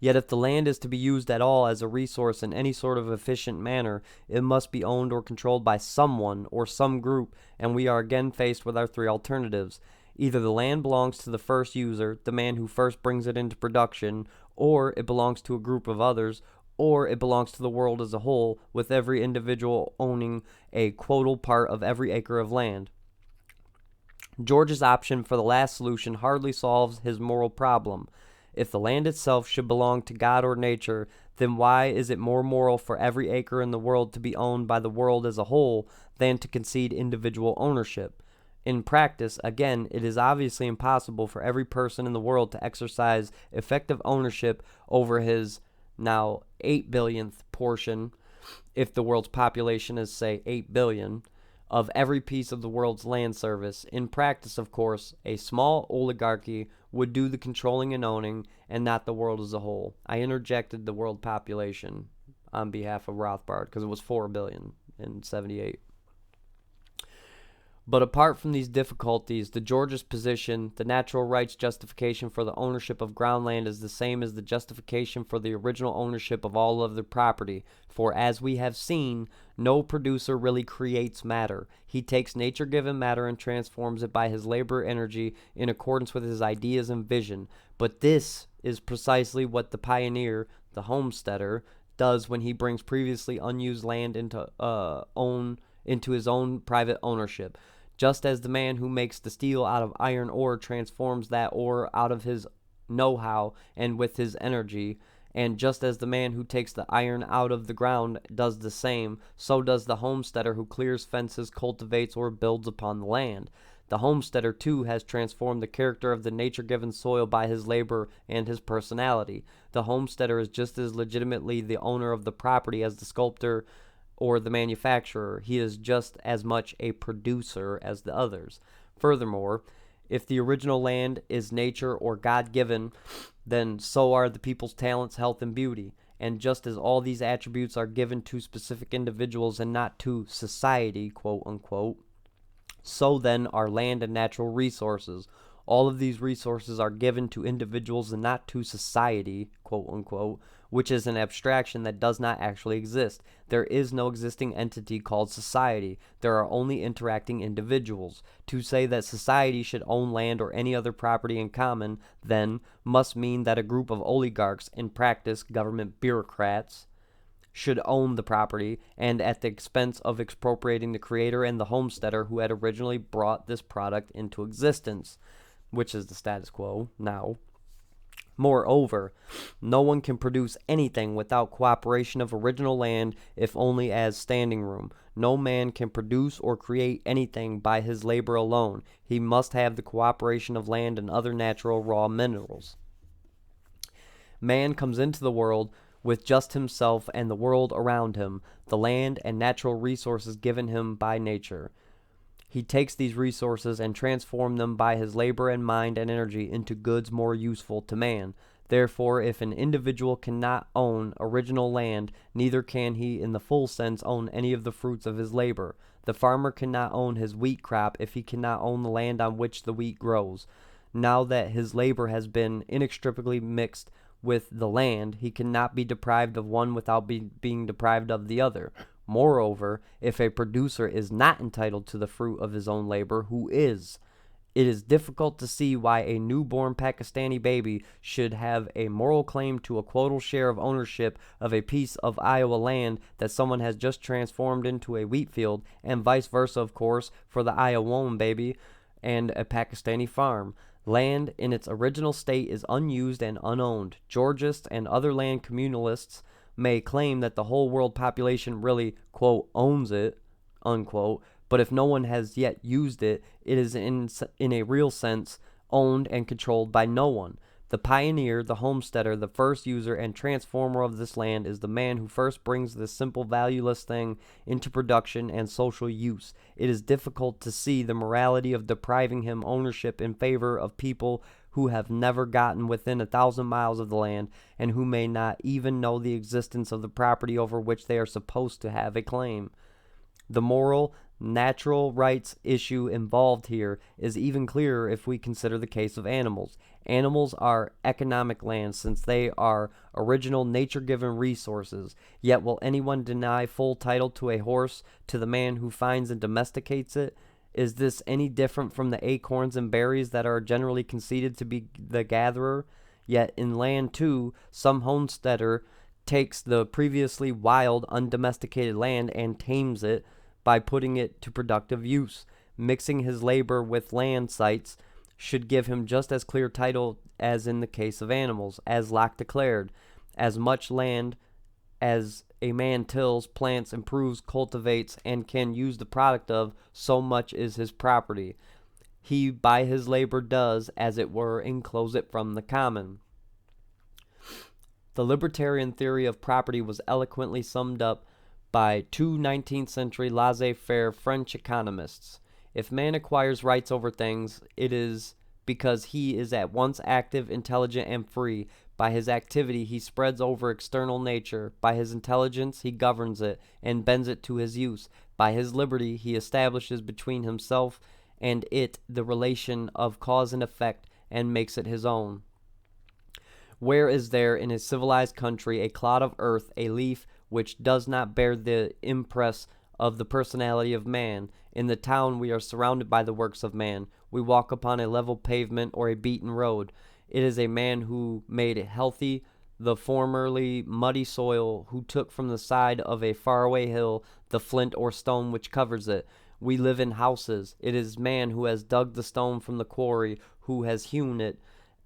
Yet if the land is to be used at all as a resource in any sort of efficient manner, it must be owned or controlled by someone or some group, and we are again faced with our three alternatives. Either the land belongs to the first user, the man who first brings it into production, or it belongs to a group of others, or it belongs to the world as a whole, with every individual owning a quotal part of every acre of land. George's option for the last solution hardly solves his moral problem. If the land itself should belong to God or nature, then why is it more moral for every acre in the world to be owned by the world as a whole than to concede individual ownership? In practice, again, it is obviously impossible for every person in the world to exercise effective ownership over his now 8 billionth portion, if the world's population is, say, 8 billion, of every piece of the world's land surface. In practice, of course, a small oligarchy would do the controlling and owning, and not the world as a whole. I interjected the world population on behalf of Rothbard because it was 4 billion in 78. But apart from these difficulties, the Georgist position, the natural rights justification for the ownership of ground land, is the same as the justification for the original ownership of all other property. For as we have seen, no producer really creates matter. He takes nature-given matter and transforms it by his labor energy in accordance with his ideas and vision. But this is precisely what the pioneer, the homesteader, does when he brings previously unused land into his own private ownership. Just as the man who makes the steel out of iron ore transforms that ore out of his know-how and with his energy, and just as the man who takes the iron out of the ground does the same, so does the homesteader who clears fences, cultivates, or builds upon the land. The homesteader, too, has transformed the character of the nature-given soil by his labor and his personality. The homesteader is just as legitimately the owner of the property as the sculptor or the manufacturer. He is just as much a producer as the others. Furthermore, if the original land is nature or God-given, then so are the people's talents, health, and beauty. And just as all these attributes are given to specific individuals and not to society, quote unquote, so then are land and natural resources. All of these resources are given to individuals and not to society, quote unquote, which is an abstraction that does not actually exist. There is no existing entity called society. There are only interacting individuals. To say that society should own land or any other property in common, then, must mean that a group of oligarchs, in practice government bureaucrats, should own the property, and at the expense of expropriating the creator and the homesteader who had originally brought this product into existence, which is the status quo now. Moreover, no one can produce anything without cooperation of original land, if only as standing room. No man can produce or create anything by his labor alone. He must have the cooperation of land and other natural raw minerals. Man comes into the world with just himself and the world around him, the land and natural resources given him by nature. He takes these resources and transforms them by his labor and mind and energy into goods more useful to man. Therefore, if an individual cannot own original land, neither can he in the full sense own any of the fruits of his labor. The farmer cannot own his wheat crop if he cannot own the land on which the wheat grows. Now that his labor has been inextricably mixed with the land, he cannot be deprived of one without being deprived of the other. Moreover, if a producer is not entitled to the fruit of his own labor, who is? It is difficult to see why a newborn Pakistani baby should have a moral claim to a quotal share of ownership of a piece of Iowa land that someone has just transformed into a wheat field, and vice versa, of course, for the Iowan baby and a Pakistani farm. Land in its original state is unused and unowned. Georgists and other land communalists may claim that the whole world population really, quote, owns it, unquote, but if no one has yet used it, it is in a real sense owned and controlled by no one. The pioneer, the homesteader, the first user and transformer of this land is the man who first brings this simple valueless thing into production and social use. It is difficult to see the morality of depriving him ownership in favor of people who have never gotten within 1,000 miles of the land and who may not even know the existence of the property over which they are supposed to have a claim. The moral, natural rights issue involved here is even clearer if we consider the case of animals. Animals are economic land since they are original nature-given resources. Yet will anyone deny full title to a horse to the man who finds and domesticates it? Is this any different from the acorns and berries that are generally conceded to be the gatherer? Yet in land, too, some homesteader takes the previously wild, undomesticated land and tames it by putting it to productive use. Mixing his labor with land sites should give him just as clear title as in the case of animals. As Locke declared, as much land as a man tills, plants, improves, cultivates, and can use the product of, so much is his property. He by his labor does, as it were, enclose it from the common. The libertarian theory of property was eloquently summed up by two 19th century laissez-faire French economists. If man acquires rights over things, it is because he is at once active, intelligent, and free. By his activity, he spreads over external nature. By his intelligence, he governs it and bends it to his use. By his liberty, he establishes between himself and it the relation of cause and effect and makes it his own. Where is there in a civilized country a clod of earth, a leaf, which does not bear the impress of the personality of man? In the town we are surrounded by the works of man. We walk upon a level pavement or a beaten road. It is a man who made it healthy the formerly muddy soil, who took from the side of a faraway hill the flint or stone which covers it. We live in houses. It is man who has dug the stone from the quarry, who has hewn it,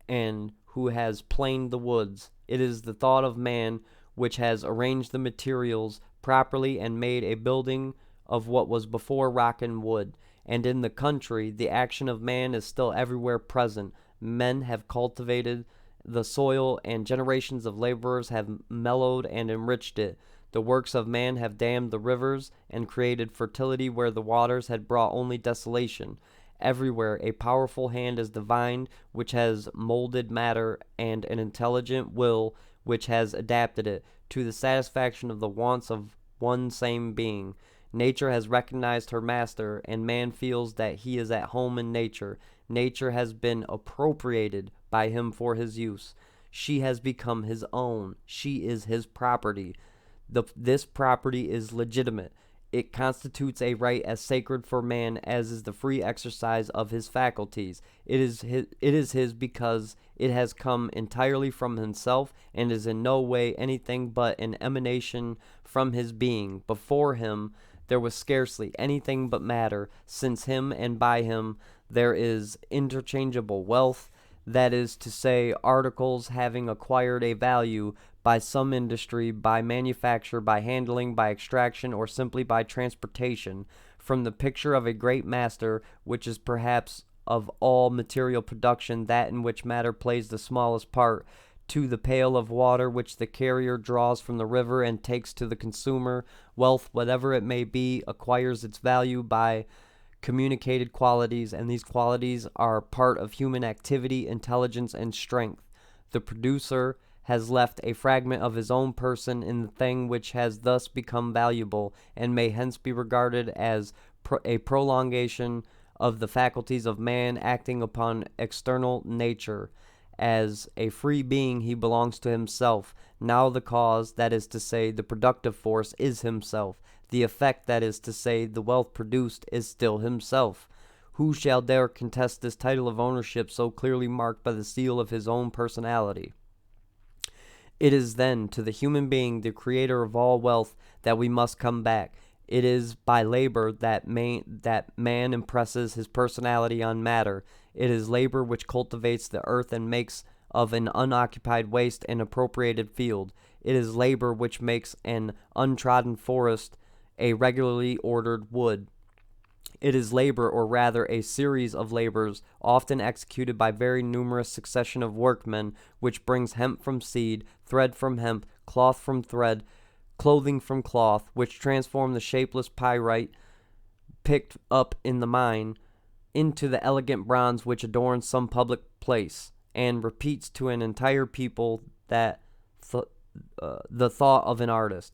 and who has planed the woods. It is the thought of man which has arranged the materials properly and made a building of what was before rock and wood. And in the country, the action of man is still everywhere present. Men have cultivated the soil, and generations of laborers have mellowed and enriched it. The works of man have dammed the rivers and created fertility where the waters had brought only desolation. Everywhere a powerful hand is divined which has molded matter, and an intelligent will which has adapted it to the satisfaction of the wants of one same being. Nature has recognized her master, and man feels that he is at home in nature. Nature has been appropriated by him for his use. She has become his own. She is his property. This property is legitimate. It constitutes a right as sacred for man as is the free exercise of his faculties. It is his because it has come entirely from himself and is in no way anything but an emanation from his being. Before him there was scarcely anything but matter, since him and by him there is interchangeable wealth, that is to say, articles having acquired a value by some industry, by manufacture, by handling, by extraction, or simply by transportation, from the picture of a great master, which is perhaps of all material production that in which matter plays the smallest part, to the pail of water which the carrier draws from the river and takes to the consumer. Wealth, whatever it may be, acquires its value by communicated qualities, and these qualities are part of human activity, intelligence, and strength. The producer has left a fragment of his own person in the thing which has thus become valuable, and may hence be regarded as a prolongation of the faculties of man acting upon external nature. As a free being he belongs to himself. Now the cause, that is to say, the productive force, is himself. The effect, that is to say, the wealth produced, is still himself. Who shall dare contest this title of ownership so clearly marked by the seal of his own personality? It is then to the human being, the creator of all wealth, that we must come back. It is by labor that man impresses his personality on matter. It is labor which cultivates the earth and makes of an unoccupied waste an appropriated field. It is labor which makes an untrodden forest a regularly ordered wood. It is labor, or rather a series of labors, often executed by very numerous succession of workmen, which brings hemp from seed, thread from hemp, cloth from thread, clothing from cloth, which transform the shapeless pyrite picked up in the mine into the elegant bronze which adorns some public place, and repeats to an entire people that the thought of an artist.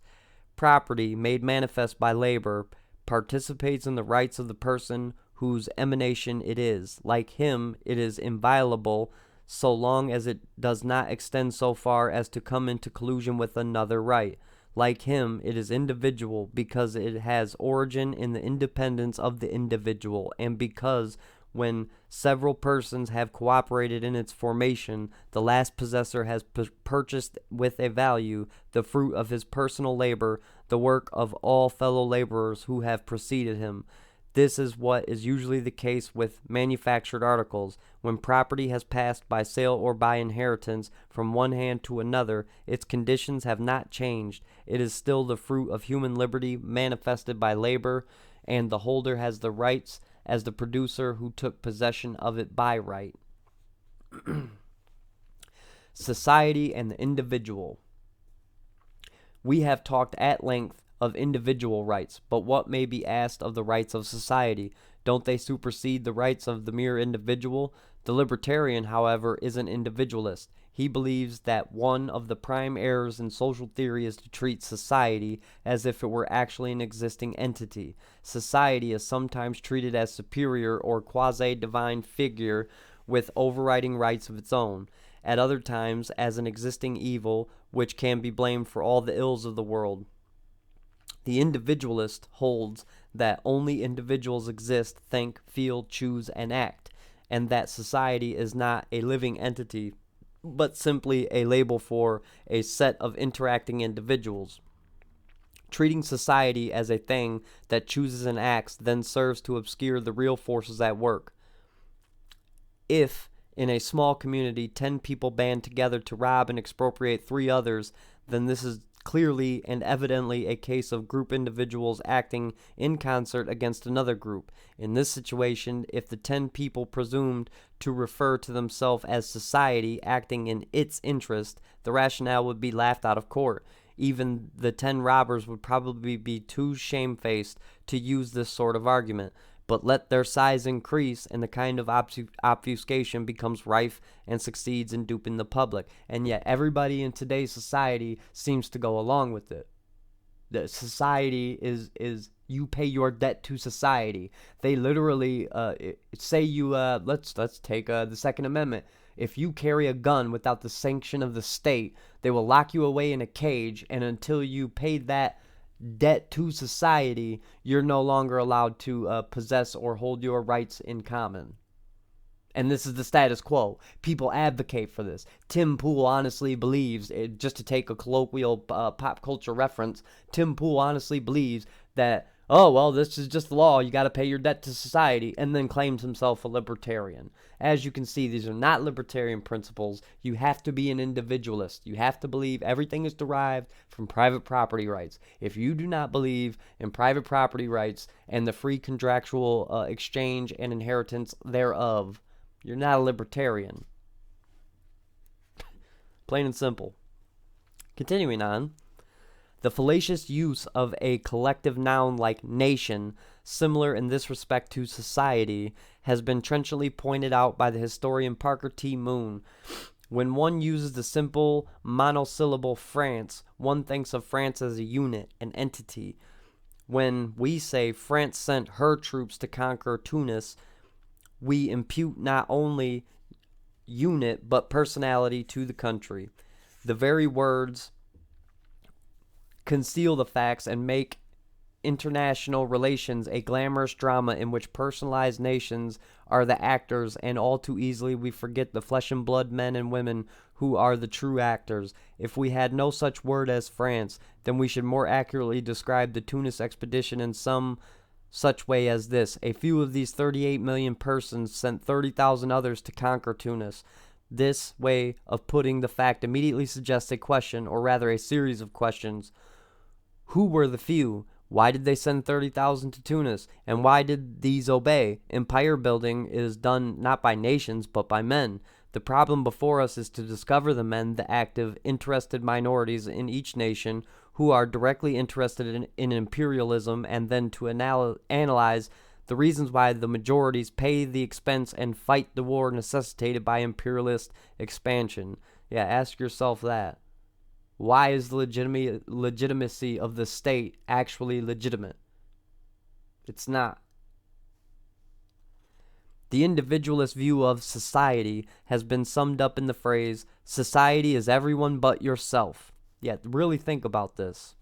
Property, made manifest by labor, participates in the rights of the person whose emanation it is. Like him, it is inviolable so long as it does not extend so far as to come into collusion with another right. Like him, it is individual because it has origin in the independence of the individual, and because when several persons have cooperated in its formation, the last possessor has purchased with a value the fruit of his personal labor, the work of all fellow laborers who have preceded him. This is what is usually the case with manufactured articles. When property has passed by sale or by inheritance from one hand to another, its conditions have not changed. It is still the fruit of human liberty manifested by labor, and the holder has the rights as the producer who took possession of it by right. Society and the individual. We have talked at length of individual rights, but what may be asked of the rights of society? Don't they supersede the rights of the mere individual? The libertarian, however, is an individualist. He believes that one of the prime errors in social theory is to treat society as if it were actually an existing entity. Society is sometimes treated as superior or quasi-divine figure with overriding rights of its own, at other times as an existing evil which can be blamed for all the ills of the world. The individualist holds that only individuals exist, think, feel, choose, and act, and that society is not a living entity, but simply a label for a set of interacting individuals. Treating society as a thing that chooses and acts then serves to obscure the real forces at work. If, in a small community, 10 people band together to rob and expropriate 3 others, then this is clearly and evidently a case of group individuals acting in concert against another group. In this situation, if the 10 people presumed to refer to themselves as society acting in its interest, the rationale would be laughed out of court. Even the 10 robbers would probably be too shamefaced to use this sort of argument. But let their size increase, and the kind of obfuscation becomes rife and succeeds in duping the public. And yet everybody in today's society seems to go along with it. The society is you pay your debt to society. They literally say you let's take the Second Amendment. If you carry a gun without the sanction of the state, they will lock you away in a cage, and until you pay that debt to society, you're no longer allowed to possess or hold your rights in common. And this is the status quo. People advocate for this. Tim Pool honestly believes, just to take a colloquial pop culture reference, Tim Pool honestly believes that, oh, well, this is just the law. You got to pay your debt to society, and then claims himself a libertarian. As you can see, these are not libertarian principles. You have to be an individualist. You have to believe everything is derived from private property rights. If you do not believe in private property rights and the free contractual exchange and inheritance thereof, you're not a libertarian. Plain and simple. Continuing on. The fallacious use of a collective noun like nation, similar in this respect to society, has been trenchantly pointed out by the historian Parker T. Moon. When one uses the simple monosyllable France, one thinks of France as a unit, an entity. When we say France sent her troops to conquer Tunis, we impute not only unit but personality to the country. The very words conceal the facts and make international relations a glamorous drama in which personalized nations are the actors, and all too easily we forget the flesh and blood men and women who are the true actors. If we had no such word as France, then we should more accurately describe the Tunis expedition in some such way as this: a few of these 38 million persons sent 30,000 others to conquer Tunis. This way of putting the fact immediately suggests a question, or rather a series of questions. Who were the few? Why did they send 30,000 to Tunis? And why did these obey? Empire building is done not by nations, but by men. The problem before us is to discover the men, the active, interested minorities in each nation who are directly interested in imperialism, and then to analyze the reasons why the majorities pay the expense and fight the war necessitated by imperialist expansion. Yeah, ask yourself that. Why is the legitimacy of the state actually legitimate? It's not. The individualist view of society has been summed up in the phrase, society is everyone but yourself. Yeah, really think about this.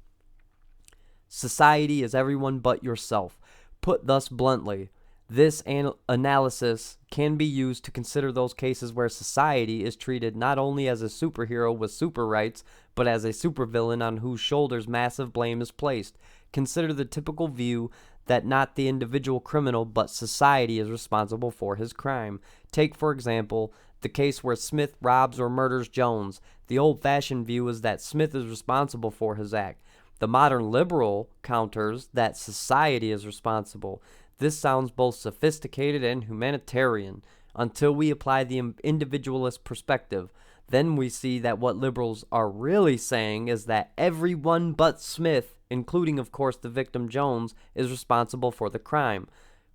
Society is everyone but yourself. Put thus bluntly, this analysis can be used to consider those cases where society is treated not only as a superhero with super rights, but as a supervillain on whose shoulders massive blame is placed. Consider the typical view that not the individual criminal, but society is responsible for his crime. Take, for example, the case where Smith robs or murders Jones. The old-fashioned view is that Smith is responsible for his act. The modern liberal counters that society is responsible. This sounds both sophisticated and humanitarian until we apply the individualist perspective. Then we see that what liberals are really saying is that everyone but Smith, including of course the victim Jones, is responsible for the crime.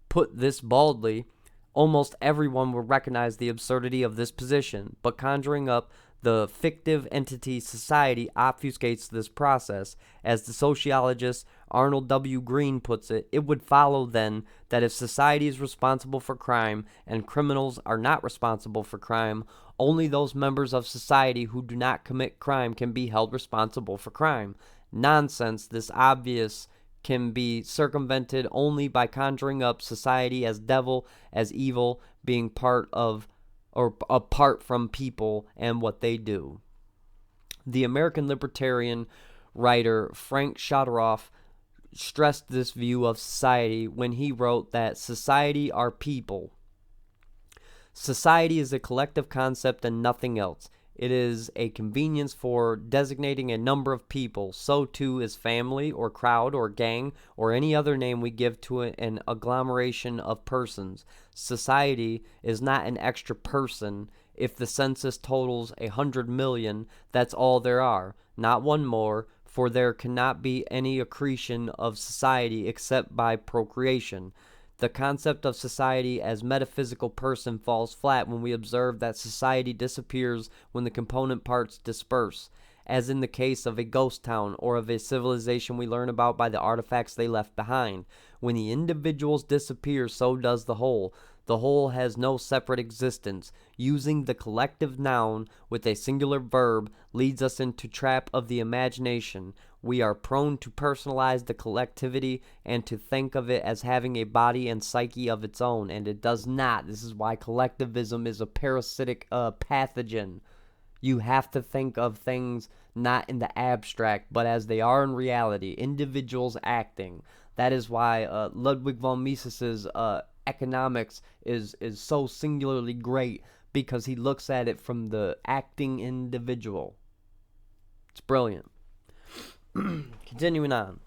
Put this baldly, almost everyone will recognize the absurdity of this position, but conjuring up the fictive entity society obfuscates this process. As the sociologist Arnold W. Green puts it, it would follow then that if society is responsible for crime and criminals are not responsible for crime, only those members of society who do not commit crime can be held responsible for crime. Nonsense. This obvious can be circumvented only by conjuring up society as devil, as evil, being part of or apart from people and what they do. The American libertarian writer Frank Shotoroff stressed this view of society when he wrote that society are people. Society is a collective concept and nothing else. It is a convenience for designating a number of people. So too is family or crowd or gang or any other name we give to an agglomeration of persons. Society is not an extra person. If the census totals 100 million, that's all there are, not one more, for there cannot be any accretion of society except by procreation. The concept of society as metaphysical person falls flat when we observe that society disappears when the component parts disperse, as in the case of a ghost town or of a civilization we learn about by the artifacts they left behind. When the individuals disappear, so does the whole. The whole has no separate existence. Using the collective noun with a singular verb leads us into trap of the imagination. We are prone to personalize the collectivity and to think of it as having a body and psyche of its own, and it does not. This is why collectivism is a parasitic pathogen. You have to think of things not in the abstract, but as they are in reality, individuals acting. That is why Ludwig von Mises's economics is so singularly great, because he looks at it from the acting individual. It's brilliant. Continuing on.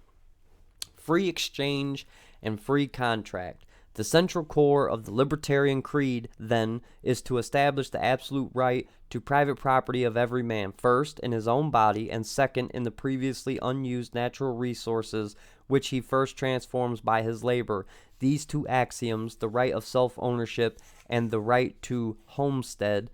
Free exchange and free contract. The central core of the libertarian creed, then, is to establish the absolute right to private property of every man, first in his own body, and second in the previously unused natural resources which he first transforms by his labor. These two axioms, the right of self-ownership and the right to homestead,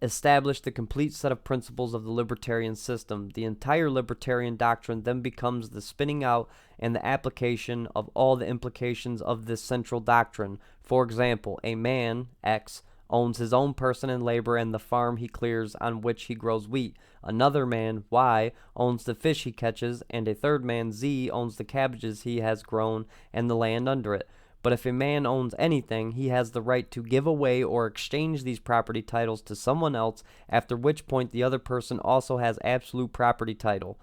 establish the complete set of principles of the libertarian system. The entire libertarian doctrine then becomes the spinning out and the application of all the implications of this central doctrine. For example, a man, X, owns his own person and labor and the farm he clears on which he grows wheat. Another man, Y, owns the fish he catches, and a third man, Z, owns the cabbages he has grown and the land under it. But if a man owns anything, he has the right to give away or exchange these property titles to someone else, after which point the other person also has absolute property title.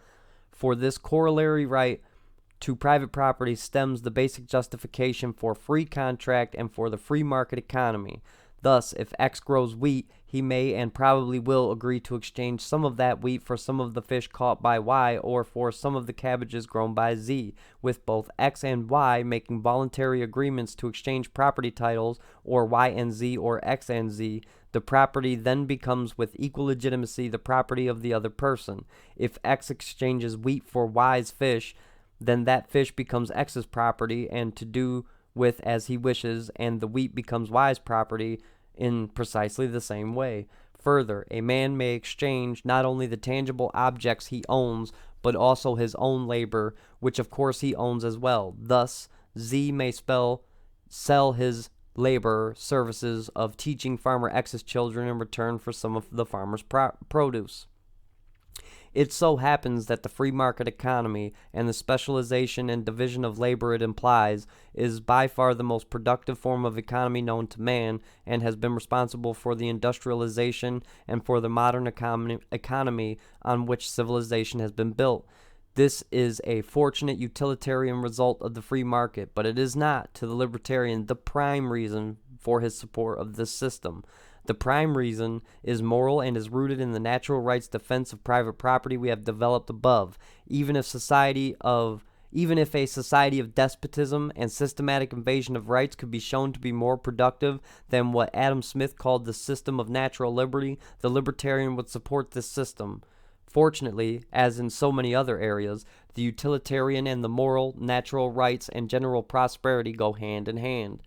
For this corollary right to private property stems the basic justification for free contract and for the free market economy. Thus, if X grows wheat, he may and probably will agree to exchange some of that wheat for some of the fish caught by Y, or for some of the cabbages grown by Z, with both X and Y making voluntary agreements to exchange property titles, or Y and Z or X and Z. The property then becomes with equal legitimacy the property of the other person. If X exchanges wheat for Y's fish, then that fish becomes X's property and to do with as he wishes, and the wheat becomes Y's property in precisely the same way. Further, a man may exchange not only the tangible objects he owns, but also his own labor, which of course he owns as well. Thus, Z may sell his labor services of teaching farmer X's children in return for some of the farmer's produce. It so happens that the free market economy and the specialization and division of labor it implies is by far the most productive form of economy known to man, and has been responsible for the industrialization and for the modern economy on which civilization has been built. This is a fortunate utilitarian result of the free market, but it is not, to the libertarian, the prime reason for his support of this system. The prime reason is moral and is rooted in the natural rights defense of private property we have developed above. Even if a society of despotism and systematic invasion of rights could be shown to be more productive than what Adam Smith called the system of natural liberty, the libertarian would support this system. Fortunately, as in so many other areas, the utilitarian and the moral, natural rights, and general prosperity go hand in hand.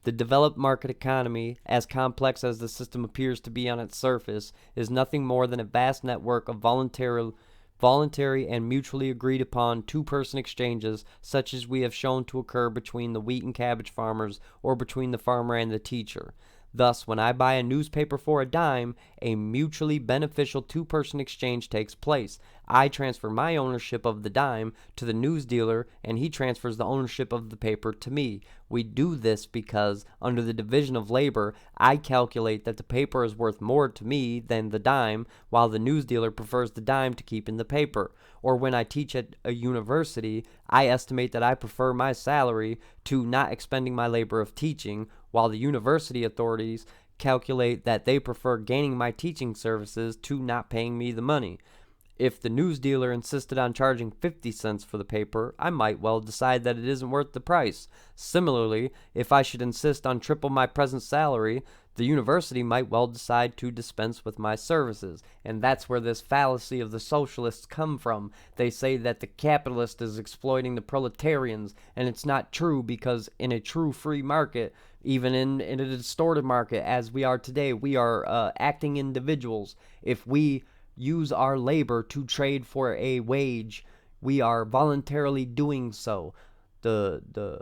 The developed market economy, as complex as the system appears to be on its surface, is nothing more than a vast network of voluntary and mutually agreed upon two-person exchanges, such as we have shown to occur between the wheat and cabbage farmers, or between the farmer and the teacher. Thus, when I buy a newspaper for a dime, a mutually beneficial two-person exchange takes place. I transfer my ownership of the dime to the news dealer, and he transfers the ownership of the paper to me. We do this because, under the division of labor, I calculate that the paper is worth more to me than the dime, while the news dealer prefers the dime to keep in the paper. Or when I teach at a university, I estimate that I prefer my salary to not expending my labor of teaching, while the university authorities calculate that they prefer gaining my teaching services to not paying me the money. If the news dealer insisted on charging 50 cents for the paper, I might well decide that it isn't worth the price. Similarly, if I should insist on triple my present salary, the university might well decide to dispense with my services. And that's where this fallacy of the socialists come from. They say that the capitalist is exploiting the proletarians, and it's not true, because in a true free market, even in a distorted market as we are today, we are acting individuals. If we use our labor to trade for a wage, we are voluntarily doing so. The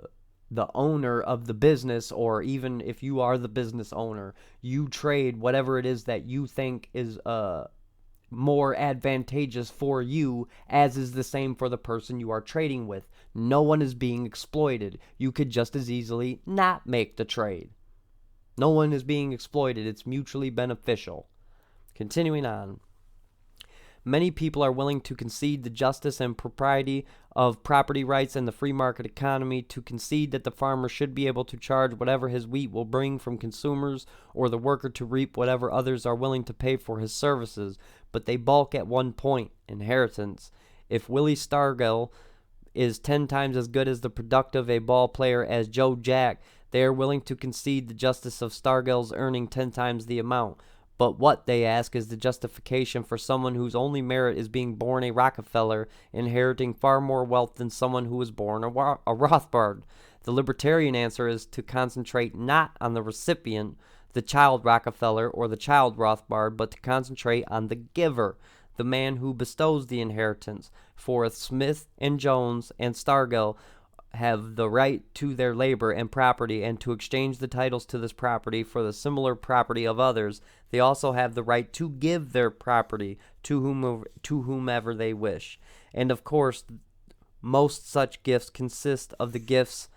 the owner of the business, or even if you are the business owner, you trade whatever it is that you think is more advantageous for you, as is the same for the person you are trading with. No one is being exploited. You could just as easily not make the trade. No one is being exploited. It's mutually beneficial. Continuing on. Many people are willing to concede the justice and propriety of property rights in the free market economy, to concede that the farmer should be able to charge whatever his wheat will bring from consumers, or the worker to reap whatever others are willing to pay for his services. But they balk at one point: inheritance. If Willie Stargell is 10 times as good as the productive a ball player as Joe Jack, they are willing to concede the justice of Stargell's earning 10 times the amount. But what, they ask, is the justification for someone whose only merit is being born a Rockefeller, inheriting far more wealth than someone who was born a Rothbard? The libertarian answer is to concentrate not on the recipient, the child Rockefeller or the child Rothbard, but to concentrate on the giver, the man who bestows the inheritance. For if Smith and Jones and Stargell have the right to their labor and property, and to exchange the titles to this property for the similar property of others, they also have the right to give their property to whomever they wish. And of course, most such gifts consist of the gifts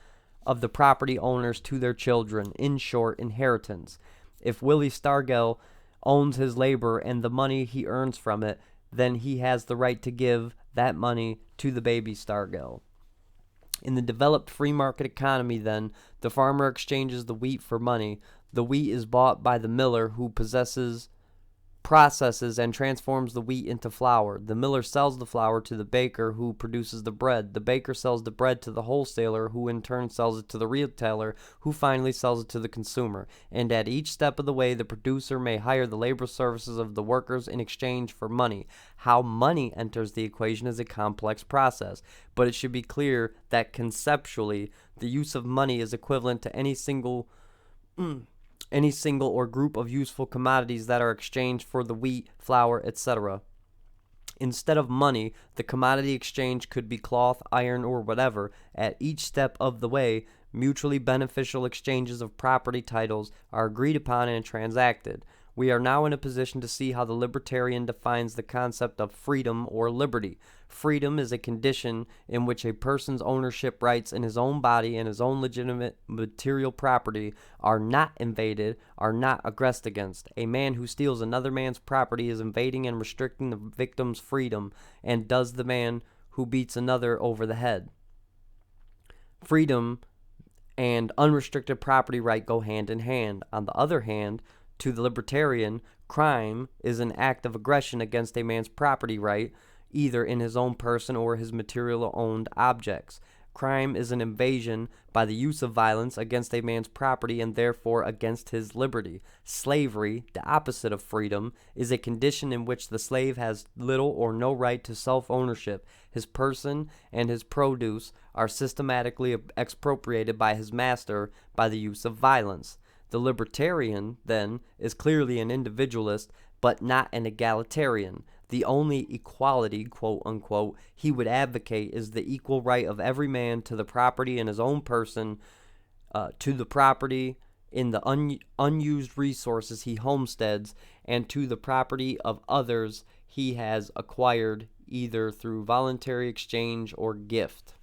of the property owners to their children, in short, inheritance. If Willie Stargell owns his labor and the money he earns from it, then he has the right to give that money to the baby Stargell. In the developed free market economy, then, the farmer exchanges the wheat for money. The wheat is bought by the miller, who processes and transforms the wheat into flour. The miller sells the flour to the baker, who produces the bread. The baker sells the bread to the wholesaler, who in turn sells it to the retailer, who finally sells it to the consumer. And at each step of the way, the producer may hire the labor services of the workers in exchange for money. How money enters the equation is a complex process, but it should be clear that conceptually, the use of money is equivalent to any single or group of useful commodities that are exchanged for the wheat, flour, etc. Instead of money, the commodity exchange could be cloth, iron, or whatever. At each step of the way, mutually beneficial exchanges of property titles are agreed upon and transacted. We are now in a position to see how the libertarian defines the concept of freedom or liberty. Freedom is a condition in which a person's ownership rights in his own body and his own legitimate material property are not invaded, are not aggressed against. A man who steals another man's property is invading and restricting the victim's freedom, and does the man who beats another over the head. Freedom and unrestricted property right go hand in hand. On the other hand, to the libertarian, crime is an act of aggression against a man's property right, either in his own person or his material-owned objects. Crime is an invasion by the use of violence against a man's property, and therefore against his liberty. Slavery, the opposite of freedom, is a condition in which the slave has little or no right to self-ownership. His person and his produce are systematically expropriated by his master by the use of violence. The libertarian, then, is clearly an individualist, but not an egalitarian. The only equality, quote unquote, he would advocate is the equal right of every man to the property in his own person, to the property in the unused resources he homesteads, and to the property of others he has acquired either through voluntary exchange or gift.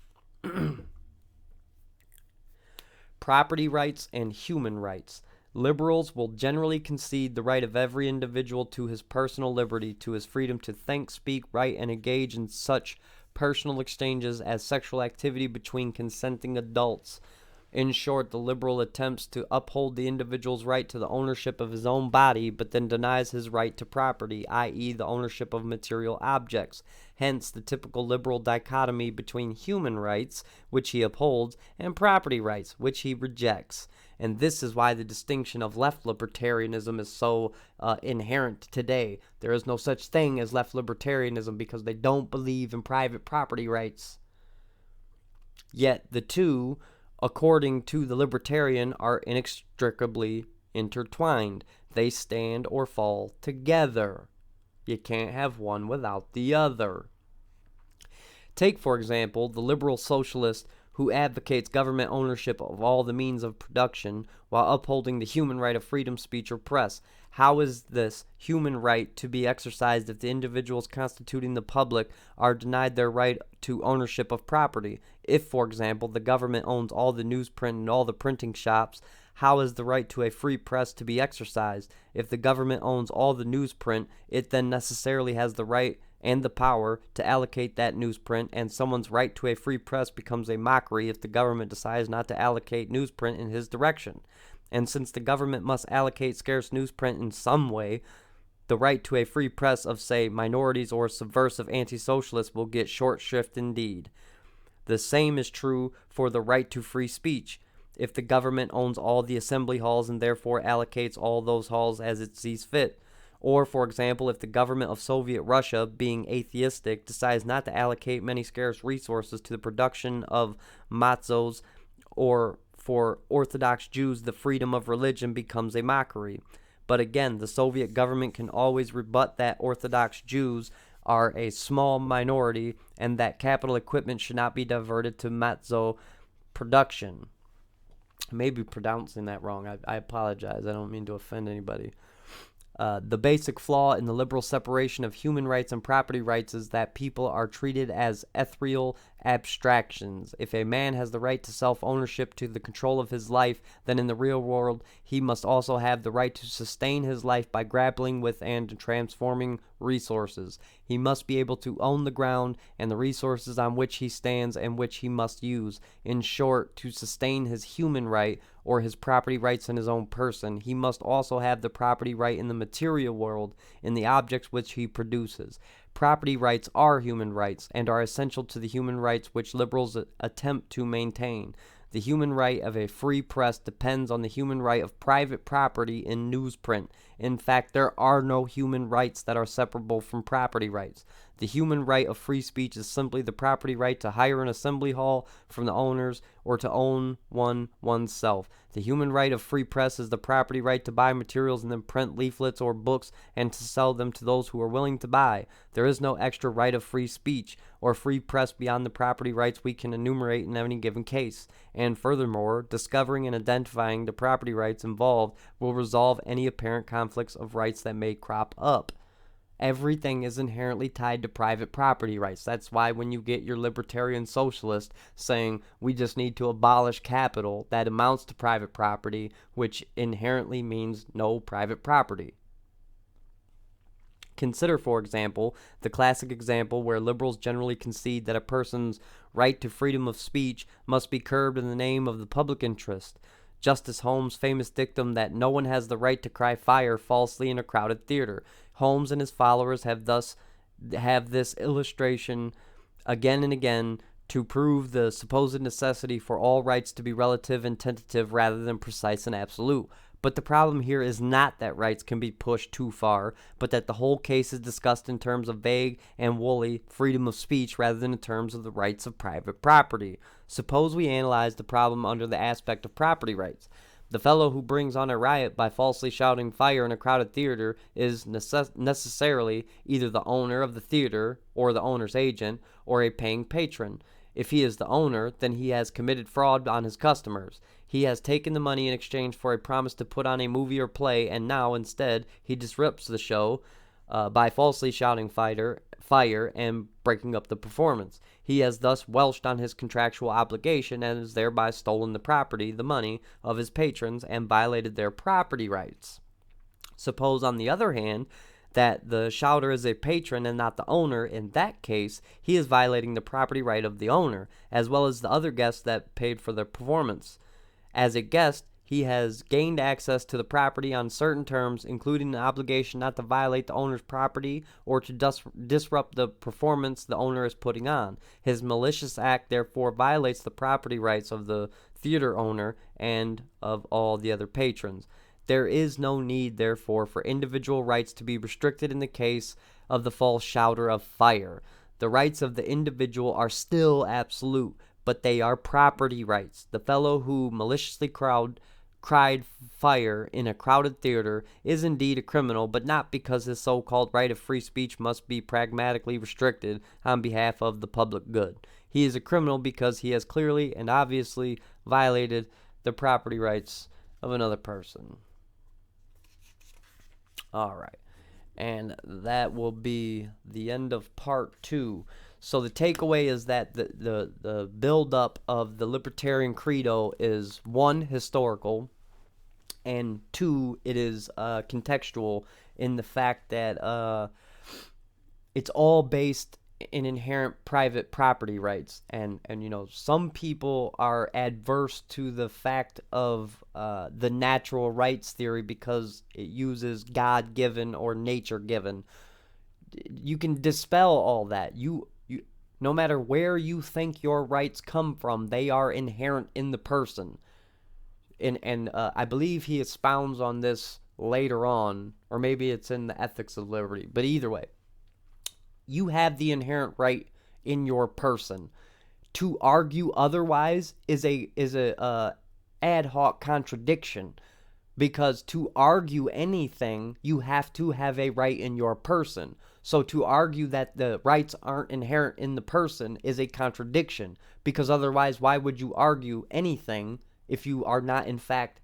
Property rights and human rights. Liberals will generally concede the right of every individual to his personal liberty, to his freedom to think, speak, write, and engage in such personal exchanges as sexual activity between consenting adults. In short, the liberal attempts to uphold the individual's right to the ownership of his own body, but then denies his right to property, i.e., the ownership of material objects. Hence, the typical liberal dichotomy between human rights, which he upholds, and property rights, which he rejects. And this is why the distinction of left libertarianism is so inherent today. There is no such thing as left libertarianism because they don't believe in private property rights. Yet the two, according to the libertarian, are inextricably intertwined. They stand or fall together. You can't have one without the other. Take, for example, the liberal socialist who advocates government ownership of all the means of production while upholding the human right of freedom, speech, or press. How is this human right to be exercised if the individuals constituting the public are denied their right to ownership of property? If, for example, the government owns all the newsprint and all the printing shops, how is the right to a free press to be exercised? If the government owns all the newsprint, it then necessarily has the right and the power to allocate that newsprint, and someone's right to a free press becomes a mockery if the government decides not to allocate newsprint in his direction. And since the government must allocate scarce newsprint in some way, the right to a free press of, say, minorities or subversive anti-socialists will get short shrift indeed. The same is true for the right to free speech. If the government owns all the assembly halls and therefore allocates all those halls as it sees fit, or, for example, if the government of Soviet Russia, being atheistic, decides not to allocate many scarce resources to the production of matzos, or for Orthodox Jews the freedom of religion becomes a mockery. But again, the Soviet government can always rebut that Orthodox Jews are a small minority and that capital equipment should not be diverted to matzo production. I may be pronouncing that wrong. I apologize. I don't mean to offend anybody. The basic flaw in the liberal separation of human rights and property rights is that people are treated as ethereal abstractions. If a man has the right to self-ownership to the control of his life, then in the real world he must also have the right to sustain his life by grappling with and transforming resources. He must be able to own the ground and the resources on which he stands and which he must use. In short, to sustain his human right or his property rights in his own person, he must also have the property right in the material world, in the objects which he produces. Property rights are human rights and are essential to the human rights which liberals attempt to maintain. The human right of a free press depends on the human right of private property in newsprint. In fact, there are no human rights that are separable from property rights. The human right of free speech is simply the property right to hire an assembly hall from the owners or to own one oneself. The human right of free press is the property right to buy materials and then print leaflets or books and to sell them to those who are willing to buy. There is no extra right of free speech or free press beyond the property rights we can enumerate in any given case. And furthermore, discovering and identifying the property rights involved will resolve any apparent conflicts of rights that may crop up. Everything is inherently tied to private property rights. That's why when you get your libertarian socialist saying we just need to abolish capital, that amounts to private property, which inherently means no private property. Consider, for example, the classic example where liberals generally concede that a person's right to freedom of speech must be curbed in the name of the public interest. Justice Holmes' famous dictum that no one has the right to cry fire falsely in a crowded theater. Holmes and his followers have this illustration again and again to prove the supposed necessity for all rights to be relative and tentative rather than precise and absolute. But the problem here is not that rights can be pushed too far, but that the whole case is discussed in terms of vague and woolly freedom of speech rather than in terms of the rights of private property. Suppose we analyze the problem under the aspect of property rights. The fellow who brings on a riot by falsely shouting fire in a crowded theater is necessarily either the owner of the theater or the owner's agent or a paying patron. If he is the owner, then he has committed fraud on his customers. He has taken the money in exchange for a promise to put on a movie or play, and now, instead, he disrupts the show by falsely shouting fire and breaking up the performance. He has thus welched on his contractual obligation and has thereby stolen the property, the money, of his patrons and violated their property rights. Suppose, on the other hand, that the shouter is a patron and not the owner. In that case, he is violating the property right of the owner, as well as the other guests that paid for the performance. As a guest, he has gained access to the property on certain terms, including the obligation not to violate the owner's property or to disrupt the performance the owner is putting on. His malicious act therefore violates the property rights of the theater owner and of all the other patrons. There is no need, therefore, for individual rights to be restricted in the case of the false shouter of fire. The rights of the individual are still absolute, but they are property rights. The fellow who maliciously cried fire in a crowded theater is indeed a criminal, but not because his so-called right of free speech must be pragmatically restricted on behalf of the public good. he is a criminal because he has clearly and obviously violated the property rights of another person. All right. And that will be the end of part 2. So the takeaway is that the build-up of the libertarian credo is 1, historical, and 2, it is contextual in the fact that it's all based in inherent private property rights, and some people are adverse to the fact of the natural rights theory because it uses God-given or nature-given. You can dispel all that. You no matter where you think your rights come from, they are inherent in the person. And I believe he expounds on this later on, or maybe it's in the Ethics of Liberty. But either way, you have the inherent right in your person. To argue otherwise is a ad hoc contradiction, because to argue anything, you have to have a right in your person. So to argue that the rights aren't inherent in the person is a contradiction, because otherwise, why would you argue anything if you are not, in fact,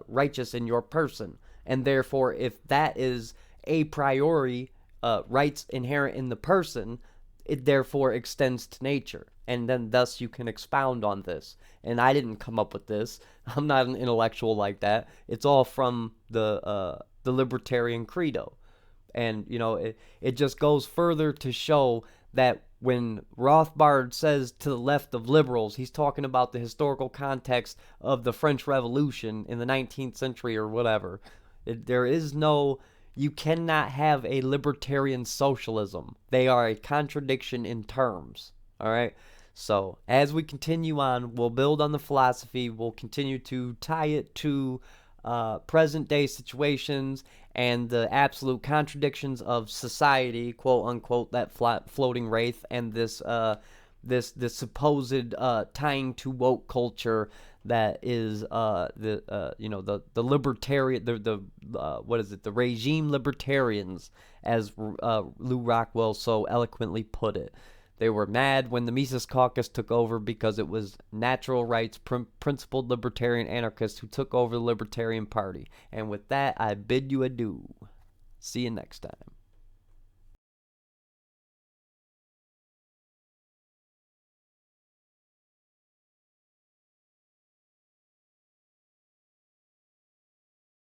righteous in your person? And therefore, if that is a priori rights inherent in the person, it therefore extends to nature. And then thus you can expound on this. And I didn't come up with this. I'm not an intellectual like that. It's all from the libertarian credo. And, it just goes further to show that when Rothbard says to the left of liberals, he's talking about the historical context of the French Revolution in the 19th century or whatever. You cannot have a libertarian socialism. They are a contradiction in terms. All right? So, as we continue on, we'll build on the philosophy. We'll continue to tie it to present-day situations and the absolute contradictions of society, quote-unquote, that floating wraith, and this supposed tying to woke culture that is the libertarian, the regime libertarians, as Lou Rockwell so eloquently put it. They were mad when the Mises Caucus took over because it was natural rights principled libertarian anarchists who took over the Libertarian Party. And with that, I bid you adieu. See you next time.